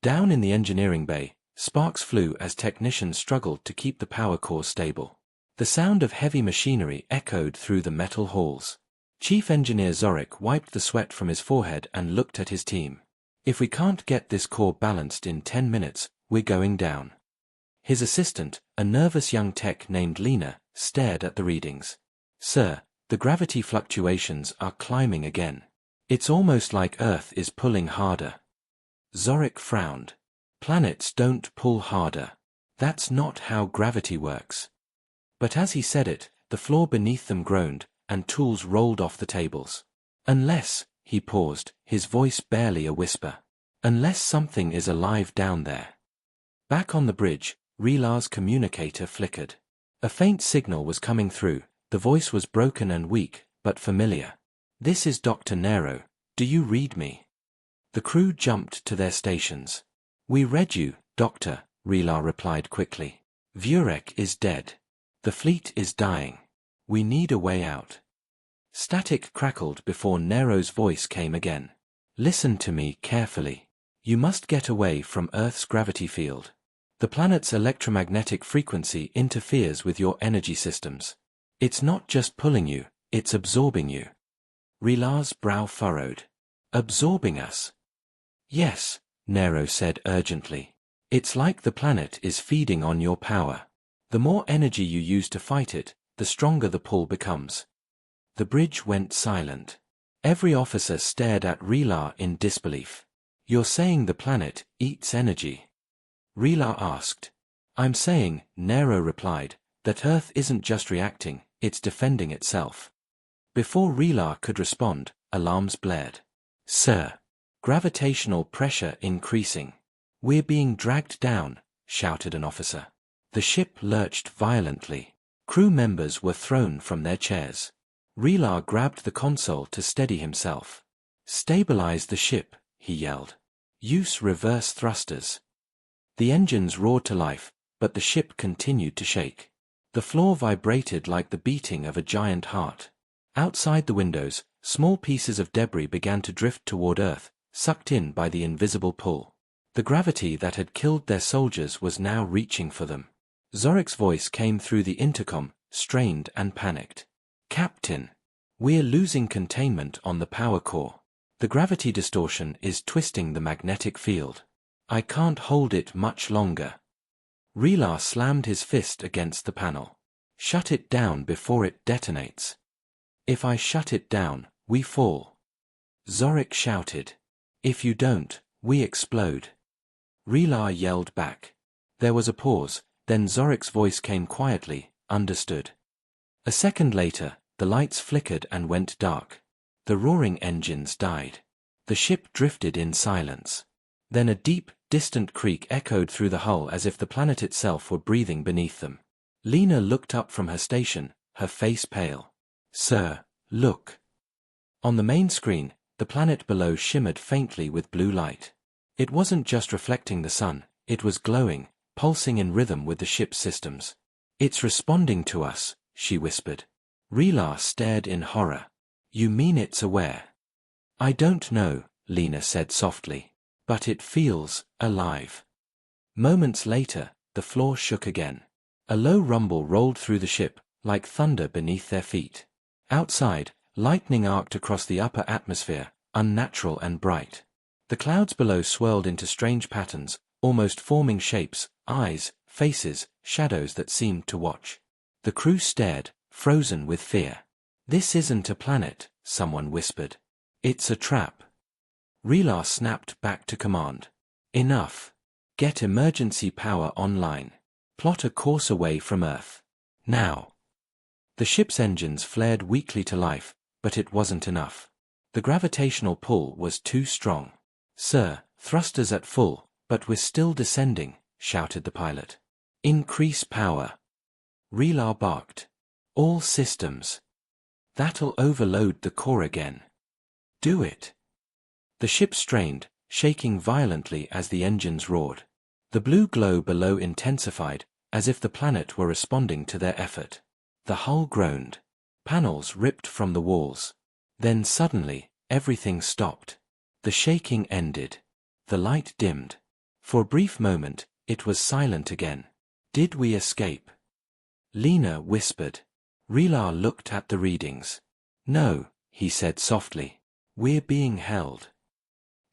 Down in the engineering bay, sparks flew as technicians struggled to keep the power core stable. The sound of heavy machinery echoed through the metal halls. Chief Engineer Zorik wiped the sweat from his forehead and looked at his team. If we can't get this core balanced in 10 minutes, we're going down. His assistant, a nervous young tech named Lena, stared at the readings. Sir, the gravity fluctuations are climbing again. It's almost like Earth is pulling harder. Zorik frowned. Planets don't pull harder. That's not how gravity works. But as he said it, the floor beneath them groaned, and tools rolled off the tables. Unless, he paused, his voice barely a whisper. Unless something is alive down there. Back on the bridge, Relar's communicator flickered. A faint signal was coming through. The voice was broken and weak, but familiar. This is Dr. Nero. Do you read me? The crew jumped to their stations. We read you, Doctor, Relar replied quickly. Vurek is dead. The fleet is dying. We need a way out. Static crackled before Nero's voice came again. Listen to me carefully. You must get away from Earth's gravity field. The planet's electromagnetic frequency interferes with your energy systems. It's not just pulling you, it's absorbing you. Relar's brow furrowed. Absorbing us? Yes, Nero said urgently. It's like the planet is feeding on your power. The more energy you use to fight it, the stronger the pull becomes. The bridge went silent. Every officer stared at Relar in disbelief. You're saying the planet eats energy? Relar asked. I'm saying, Nero replied, that Earth isn't just reacting, it's defending itself. Before Relar could respond, alarms blared. Sir, gravitational pressure increasing. We're being dragged down, shouted an officer. The ship lurched violently. Crew members were thrown from their chairs. Relar grabbed the console to steady himself. Stabilize the ship, he yelled. Use reverse thrusters. The engines roared to life, but the ship continued to shake. The floor vibrated like the beating of a giant heart. Outside the windows, small pieces of debris began to drift toward Earth, sucked in by the invisible pull. The gravity that had killed their soldiers was now reaching for them. Zorik's voice came through the intercom, strained and panicked. Captain, we're losing containment on the power core. The gravity distortion is twisting the magnetic field. I can't hold it much longer. Relar slammed his fist against the panel. Shut it down before it detonates. If I shut it down, we fall. Zorik shouted. If you don't, we explode. Relar yelled back. There was a pause, then Zorik's voice came quietly, understood. A second later, the lights flickered and went dark. The roaring engines died. The ship drifted in silence. Then a deep, distant creak echoed through the hull as if the planet itself were breathing beneath them. Lena looked up from her station, her face pale. Sir, look. On the main screen, the planet below shimmered faintly with blue light. It wasn't just reflecting the sun, it was glowing, pulsing in rhythm with the ship's systems. It's responding to us, she whispered. Relar stared in horror. You mean it's aware? I don't know, Lena said softly. But it feels alive. Moments later, the floor shook again. A low rumble rolled through the ship, like thunder beneath their feet. Outside, lightning arced across the upper atmosphere, unnatural and bright. The clouds below swirled into strange patterns, almost forming shapes, eyes, faces, shadows that seemed to watch. The crew stared, frozen with fear. This isn't a planet, someone whispered. It's a trap. Relar snapped back to command. Enough. Get emergency power online. Plot a course away from Earth. Now. The ship's engines flared weakly to life, but it wasn't enough. The gravitational pull was too strong. Sir, thrusters at full, but we're still descending, shouted the pilot. Increase power. Relar barked. All systems. That'll overload the core again. Do it. The ship strained, shaking violently as the engines roared. The blue glow below intensified, as if the planet were responding to their effort. The hull groaned. Panels ripped from the walls. Then suddenly, everything stopped. The shaking ended. The light dimmed. For a brief moment, it was silent again. Did we escape? Lena whispered. Relar looked at the readings. No, he said softly. We're being held.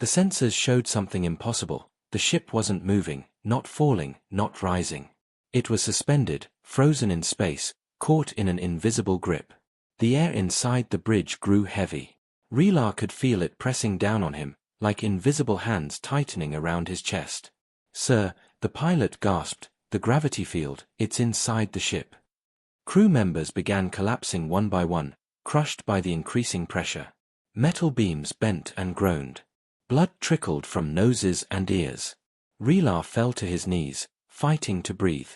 The sensors showed something impossible. The ship wasn't moving, not falling, not rising. It was suspended, frozen in space, caught in an invisible grip. The air inside the bridge grew heavy. Relar could feel it pressing down on him, like invisible hands tightening around his chest. Sir, the pilot gasped, the gravity field, it's inside the ship. Crew members began collapsing one by one, crushed by the increasing pressure. Metal beams bent and groaned. Blood trickled from noses and ears. Relar fell to his knees, fighting to breathe.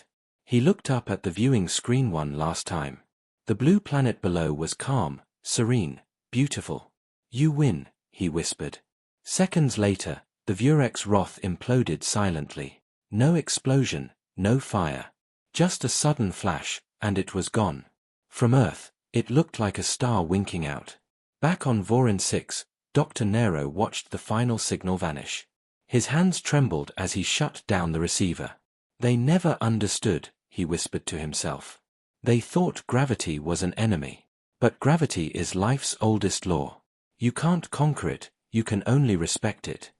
He looked up at the viewing screen one last time. The blue planet below was calm, serene, beautiful. You win, he whispered. Seconds later, the Vurek's wrath imploded silently. No explosion, no fire. Just a sudden flash, and it was gone. From Earth, it looked like a star winking out. Back on Vorin 6, Dr. Nero watched the final signal vanish. His hands trembled as he shut down the receiver. They never understood, he whispered to himself. They thought gravity was an enemy. But gravity is life's oldest law. You can't conquer it, you can only respect it.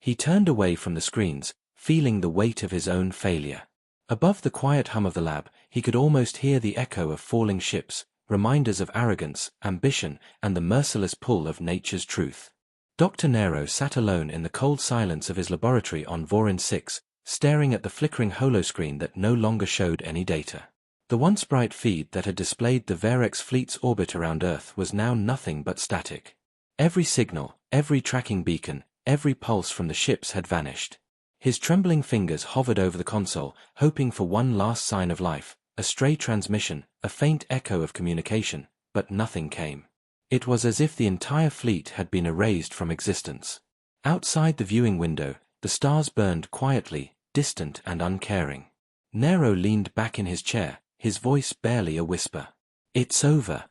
He turned away from the screens, feeling the weight of his own failure. Above the quiet hum of the lab, he could almost hear the echo of falling ships, reminders of arrogance, ambition, and the merciless pull of nature's truth. Dr. Nero sat alone in the cold silence of his laboratory on Vorin 6, staring at the flickering holoscreen that no longer showed any data. The once bright feed that had displayed the Varex fleet's orbit around Earth was now nothing but static. Every signal, every tracking beacon, every pulse from the ships had vanished. His trembling fingers hovered over the console, hoping for one last sign of life, a stray transmission, a faint echo of communication, but nothing came. It was as if the entire fleet had been erased from existence. Outside the viewing window, the stars burned quietly, distant and uncaring. Nero leaned back in his chair, his voice barely a whisper. It's over.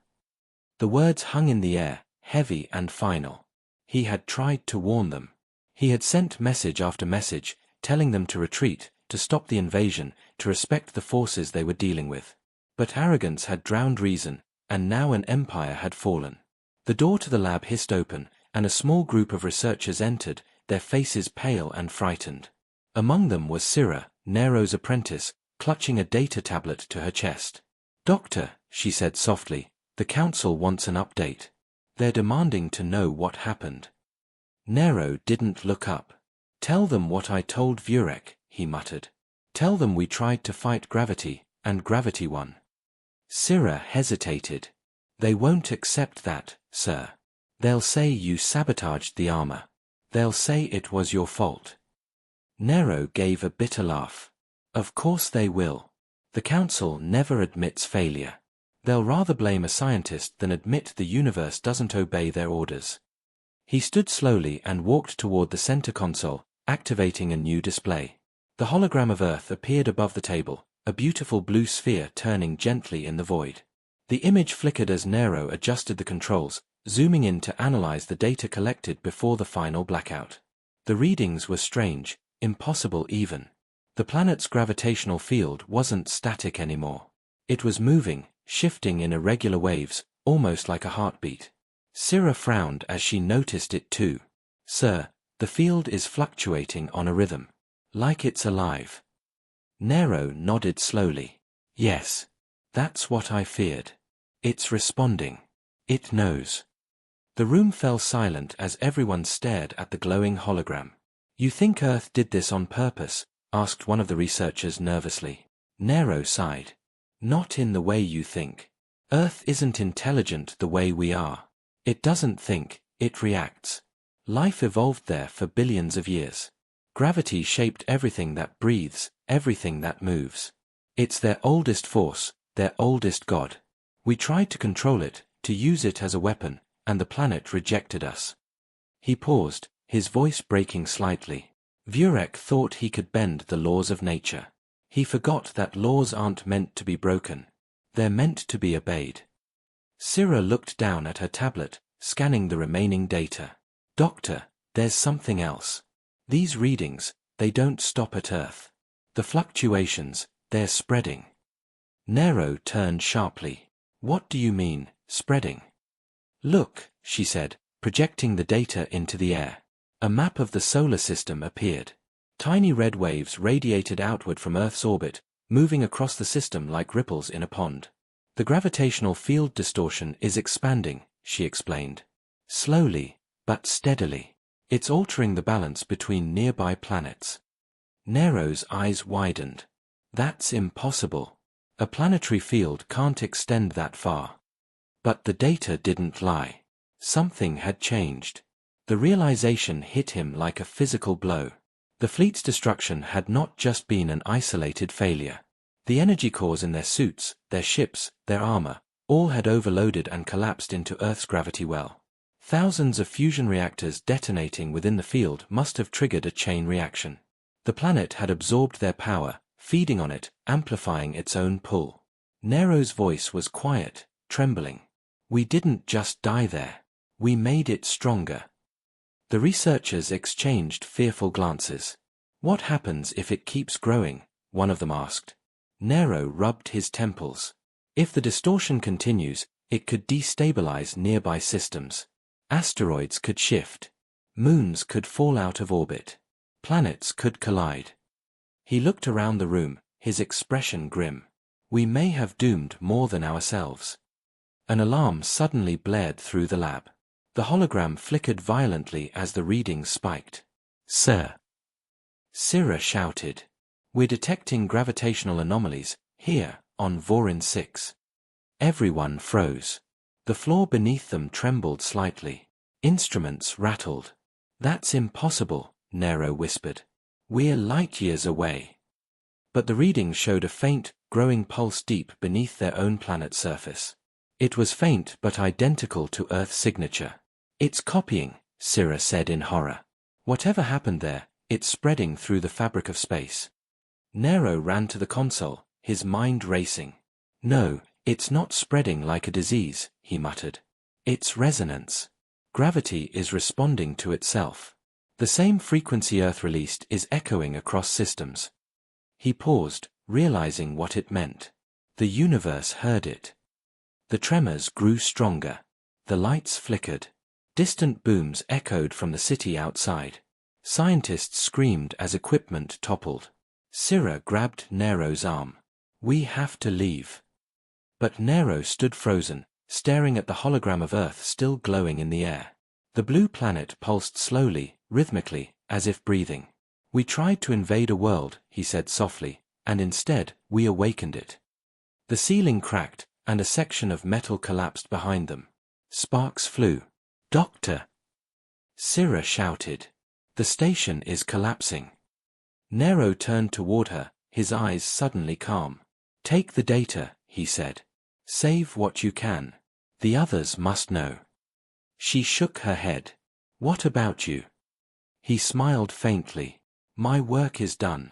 The words hung in the air, heavy and final. He had tried to warn them. He had sent message after message, telling them to retreat, to stop the invasion, to respect the forces they were dealing with. But arrogance had drowned reason, and now an empire had fallen. The door to the lab hissed open, and a small group of researchers entered, their faces pale and frightened. Among them was Syrah, Nero's apprentice, clutching a data tablet to her chest. Doctor, she said softly, the council wants an update. They're demanding to know what happened. Nero didn't look up. Tell them what I told Vurek, he muttered. Tell them we tried to fight gravity, and gravity won. Syrah hesitated. They won't accept that, sir. They'll say you sabotaged the armor. They'll say it was your fault. Nero gave a bitter laugh. Of course they will. The council never admits failure. They'll rather blame a scientist than admit the universe doesn't obey their orders. He stood slowly and walked toward the center console, activating a new display. The hologram of Earth appeared above the table, a beautiful blue sphere turning gently in the void. The image flickered as Nero adjusted the controls, zooming in to analyze the data collected before the final blackout. The readings were strange, impossible even. The planet's gravitational field wasn't static anymore. It was moving, shifting in irregular waves, almost like a heartbeat. Syrah frowned as she noticed it too. Sir, the field is fluctuating on a rhythm. Like it's alive. Nero nodded slowly. Yes. That's what I feared. It's responding. It knows. The room fell silent as everyone stared at the glowing hologram. You think Earth did this on purpose? Asked one of the researchers nervously. Nero sighed. Not in the way you think. Earth isn't intelligent the way we are. It doesn't think, it reacts. Life evolved there for billions of years. Gravity shaped everything that breathes, everything that moves. It's their oldest force, their oldest god. We tried to control it, to use it as a weapon, and the planet rejected us. He paused, his voice breaking slightly. Vurek thought he could bend the laws of nature. He forgot that laws aren't meant to be broken. They're meant to be obeyed. Syrah looked down at her tablet, scanning the remaining data. Doctor, there's something else. These readings, they don't stop at Earth. The fluctuations, they're spreading. Nero turned sharply. What do you mean, spreading? Look, she said, projecting the data into the air. A map of the solar system appeared. Tiny red waves radiated outward from Earth's orbit, moving across the system like ripples in a pond. The gravitational field distortion is expanding, she explained. Slowly, but steadily. It's altering the balance between nearby planets. Nero's eyes widened. That's impossible. A planetary field can't extend that far. But the data didn't lie. Something had changed. The realization hit him like a physical blow. The fleet's destruction had not just been an isolated failure. The energy cores in their suits, their ships, their armor, all had overloaded and collapsed into Earth's gravity well. Thousands of fusion reactors detonating within the field must have triggered a chain reaction. The planet had absorbed their power, feeding on it, amplifying its own pull. Nero's voice was quiet, trembling. We didn't just die there. We made it stronger. The researchers exchanged fearful glances. What happens if it keeps growing? One of them asked. Nero rubbed his temples. If the distortion continues, it could destabilize nearby systems. Asteroids could shift. Moons could fall out of orbit. Planets could collide. He looked around the room, his expression grim. We may have doomed more than ourselves. An alarm suddenly blared through the lab. The hologram flickered violently as the readings spiked. Sir! Syrah shouted. We're detecting gravitational anomalies, here, on Vorin 6. Everyone froze. The floor beneath them trembled slightly. Instruments rattled. That's impossible, Nero whispered. We're light years away. But the readings showed a faint, growing pulse deep beneath their own planet's surface. It was faint but identical to Earth's signature. It's copying, Syrah said in horror. Whatever happened there, it's spreading through the fabric of space. Nero ran to the console, his mind racing. No, it's not spreading like a disease, he muttered. It's resonance. Gravity is responding to itself. The same frequency Earth released is echoing across systems. He paused, realizing what it meant. The universe heard it. The tremors grew stronger. The lights flickered. Distant booms echoed from the city outside. Scientists screamed as equipment toppled. Syrah grabbed Nero's arm. We have to leave. But Nero stood frozen, staring at the hologram of Earth still glowing in the air. The blue planet pulsed slowly, rhythmically, as if breathing. We tried to invade a world, he said softly, and instead, we awakened it. The ceiling cracked, and a section of metal collapsed behind them. Sparks flew. Doctor! Syrah shouted. The station is collapsing. Nero turned toward her, his eyes suddenly calm. Take the data, he said. Save what you can. The others must know. She shook her head. What about you? He smiled faintly. My work is done.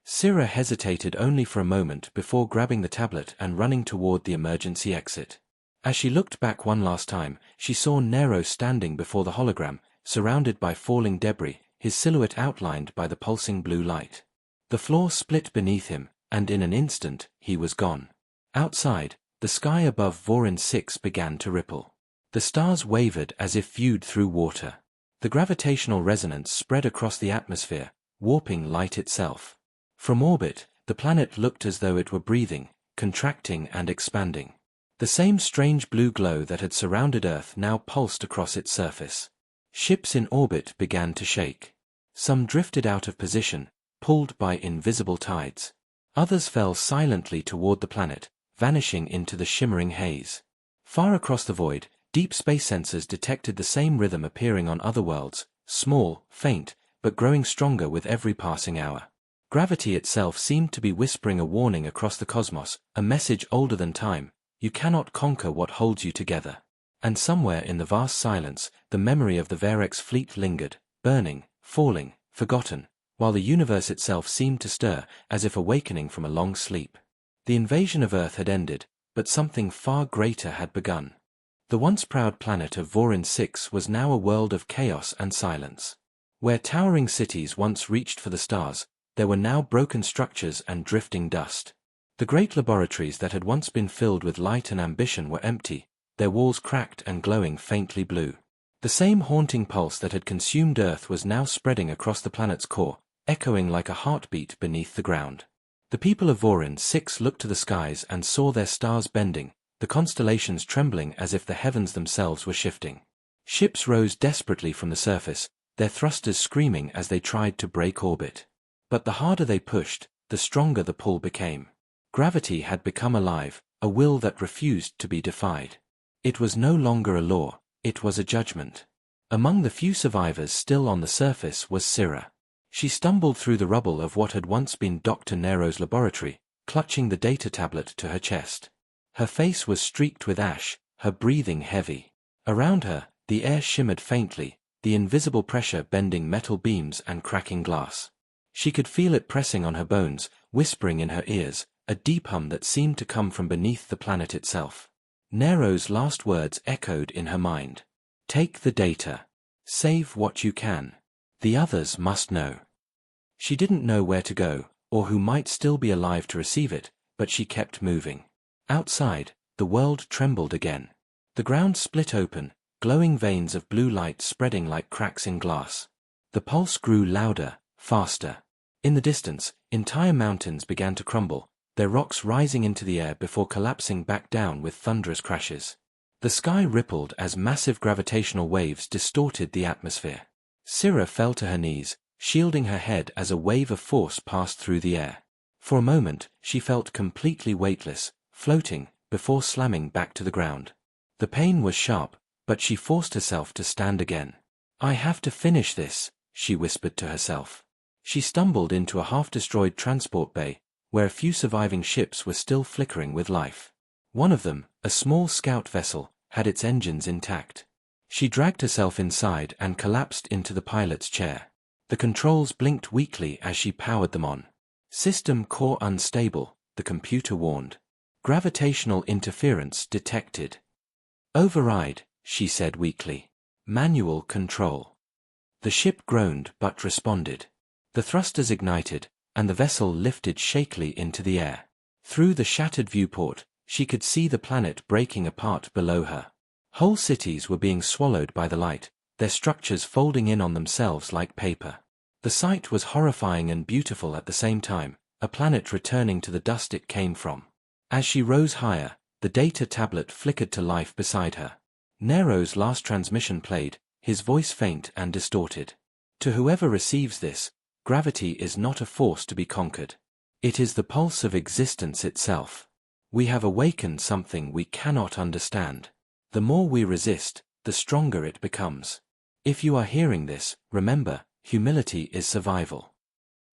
Syrah hesitated only for a moment before grabbing the tablet and running toward the emergency exit. As she looked back one last time, she saw Nero standing before the hologram, surrounded by falling debris, his silhouette outlined by the pulsing blue light. The floor split beneath him, and in an instant, he was gone. Outside, the sky above Vorin 6 began to ripple. The stars wavered as if viewed through water. The gravitational resonance spread across the atmosphere, warping light itself. From orbit, the planet looked as though it were breathing, contracting and expanding. The same strange blue glow that had surrounded Earth now pulsed across its surface. Ships in orbit began to shake. Some drifted out of position, pulled by invisible tides. Others fell silently toward the planet, vanishing into the shimmering haze. Far across the void, deep space sensors detected the same rhythm appearing on other worlds, small, faint, but growing stronger with every passing hour. Gravity itself seemed to be whispering a warning across the cosmos, a message older than time: you cannot conquer what holds you together. And somewhere in the vast silence, the memory of the Varex fleet lingered, burning, falling, forgotten, while the universe itself seemed to stir, as if awakening from a long sleep. The invasion of Earth had ended, but something far greater had begun. The once proud planet of Vorin 6 was now a world of chaos and silence. Where towering cities once reached for the stars, there were now broken structures and drifting dust. The great laboratories that had once been filled with light and ambition were empty, their walls cracked and glowing faintly blue. The same haunting pulse that had consumed Earth was now spreading across the planet's core, echoing like a heartbeat beneath the ground. The people of Vorin 6 looked to the skies and saw their stars bending, the constellations trembling as if the heavens themselves were shifting. Ships rose desperately from the surface, their thrusters screaming as they tried to break orbit. But the harder they pushed, the stronger the pull became. Gravity had become alive, a will that refused to be defied. It was no longer a law, it was a judgment. Among the few survivors still on the surface was Syrah. She stumbled through the rubble of what had once been Dr. Nero's laboratory, clutching the data tablet to her chest. Her face was streaked with ash, her breathing heavy. Around her, the air shimmered faintly, the invisible pressure bending metal beams and cracking glass. She could feel it pressing on her bones, whispering in her ears, a deep hum that seemed to come from beneath the planet itself. Nero's last words echoed in her mind. Take the data. Save what you can. The others must know. She didn't know where to go, or who might still be alive to receive it, but she kept moving. Outside, the world trembled again. The ground split open, glowing veins of blue light spreading like cracks in glass. The pulse grew louder, faster. In the distance, entire mountains began to crumble, their rocks rising into the air before collapsing back down with thunderous crashes. The sky rippled as massive gravitational waves distorted the atmosphere. Syrah fell to her knees, shielding her head as a wave of force passed through the air. For a moment, she felt completely weightless, floating, before slamming back to the ground. The pain was sharp, but she forced herself to stand again. I have to finish this, she whispered to herself. She stumbled into a half-destroyed transport bay, where a few surviving ships were still flickering with life. One of them, a small scout vessel, had its engines intact. She dragged herself inside and collapsed into the pilot's chair. The controls blinked weakly as she powered them on. System core unstable, the computer warned. Gravitational interference detected. Override, she said weakly. Manual control. The ship groaned but responded. The thrusters ignited, and the vessel lifted shakily into the air. Through the shattered viewport, she could see the planet breaking apart below her. Whole cities were being swallowed by the light, their structures folding in on themselves like paper. The sight was horrifying and beautiful at the same time, a planet returning to the dust it came from. As she rose higher, the data tablet flickered to life beside her. Nero's last transmission played, his voice faint and distorted. To whoever receives this, gravity is not a force to be conquered. It is the pulse of existence itself. We have awakened something we cannot understand. The more we resist, the stronger it becomes. If you are hearing this, remember, humility is survival.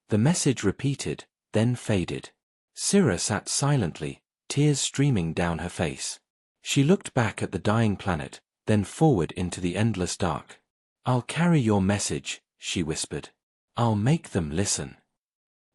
The message repeated, then faded. Syrah sat silently, tears streaming down her face. She looked back at the dying planet, then forward into the endless dark. I'll carry your message, she whispered. I'll make them listen.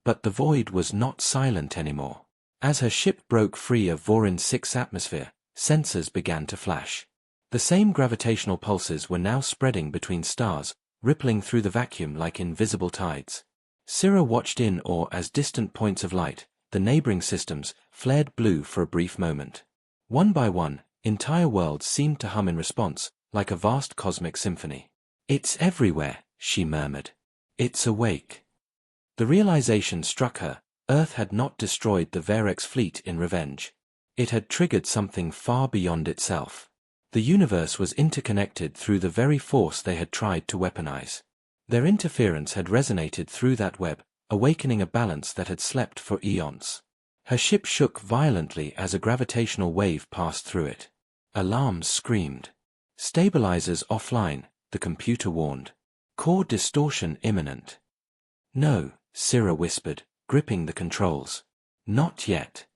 But the void was not silent anymore. As her ship broke free of Vorin 6's atmosphere, sensors began to flash. The same gravitational pulses were now spreading between stars, rippling through the vacuum like invisible tides. Syrah watched in awe as distant points of light, the neighboring systems, flared blue for a brief moment. One by one, entire worlds seemed to hum in response, like a vast cosmic symphony. It's everywhere, she murmured. It's awake. The realization struck her, Earth had not destroyed the Varex fleet in revenge. It had triggered something far beyond itself. The universe was interconnected through the very force they had tried to weaponize. Their interference had resonated through that web, awakening a balance that had slept for eons. Her ship shook violently as a gravitational wave passed through it. Alarms screamed. Stabilizers offline, the computer warned. Core distortion imminent. No, Syrah whispered, gripping the controls. Not yet.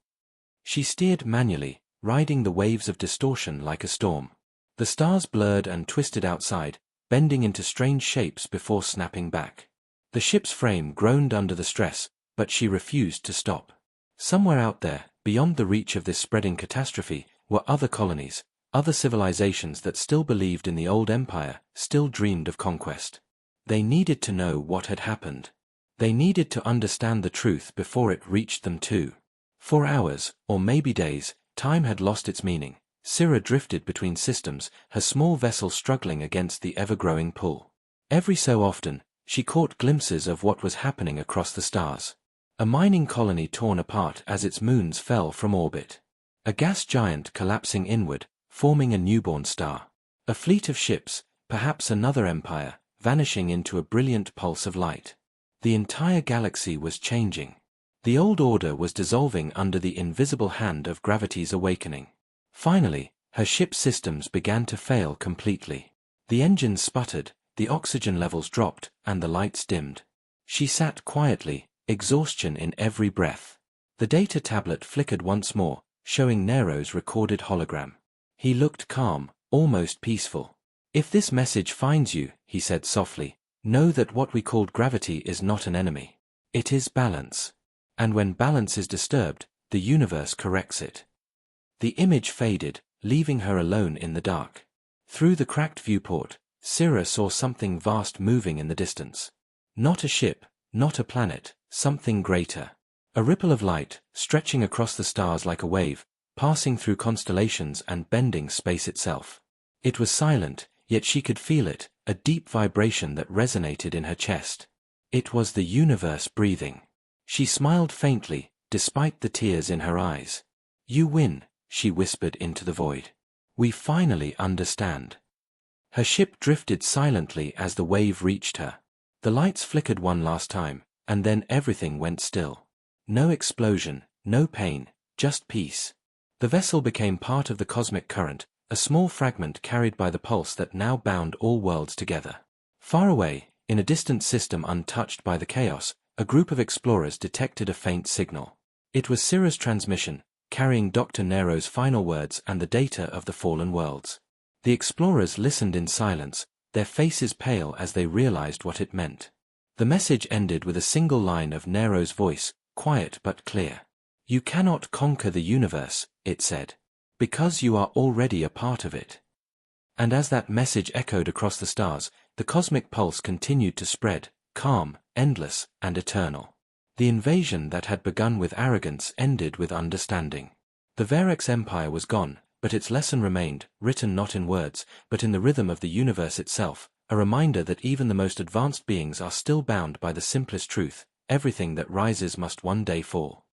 She steered manually, riding the waves of distortion like a storm. The stars blurred and twisted outside, bending into strange shapes before snapping back. The ship's frame groaned under the stress, but she refused to stop. Somewhere out there, beyond the reach of this spreading catastrophe, were other colonies, other civilizations that still believed in the old empire, still dreamed of conquest. They needed to know what had happened. They needed to understand the truth before it reached them too. For hours, or maybe days, time had lost its meaning. Syrah drifted between systems, her small vessel struggling against the ever-growing pull. Every so often, she caught glimpses of what was happening across the stars. A mining colony torn apart as its moons fell from orbit. A gas giant collapsing inward, forming a newborn star. A fleet of ships, perhaps another empire, vanishing into a brilliant pulse of light. The entire galaxy was changing. The old order was dissolving under the invisible hand of gravity's awakening. Finally, her ship's systems began to fail completely. The engines sputtered, the oxygen levels dropped, and the lights dimmed. She sat quietly, exhaustion in every breath. The data tablet flickered once more, showing Nero's recorded hologram. He looked calm, almost peaceful. "If this message finds you," he said softly, "know that what we called gravity is not an enemy. It is balance. And when balance is disturbed, the universe corrects it." The image faded, leaving her alone in the dark. Through the cracked viewport, Syrah saw something vast moving in the distance. Not a ship, not a planet, something greater. A ripple of light, stretching across the stars like a wave, passing through constellations and bending space itself. It was silent, yet she could feel it, a deep vibration that resonated in her chest. It was the universe breathing. She smiled faintly, despite the tears in her eyes. "You win," she whispered into the void. "We finally understand." Her ship drifted silently as the wave reached her. The lights flickered one last time, and then everything went still. No explosion, no pain, just peace. The vessel became part of the cosmic current, a small fragment carried by the pulse that now bound all worlds together. Far away, in a distant system untouched by the chaos, a group of explorers detected a faint signal. It was Syrah's transmission, carrying Dr. Nero's final words and the data of the fallen worlds. The explorers listened in silence, their faces pale as they realized what it meant. The message ended with a single line of Nero's voice, quiet but clear. "You cannot conquer the universe," it said, "because you are already a part of it." And as that message echoed across the stars, the cosmic pulse continued to spread, calm, endless, and eternal. The invasion that had begun with arrogance ended with understanding. The Verex Empire was gone, but its lesson remained, written not in words, but in the rhythm of the universe itself, a reminder that even the most advanced beings are still bound by the simplest truth: everything that rises must one day fall.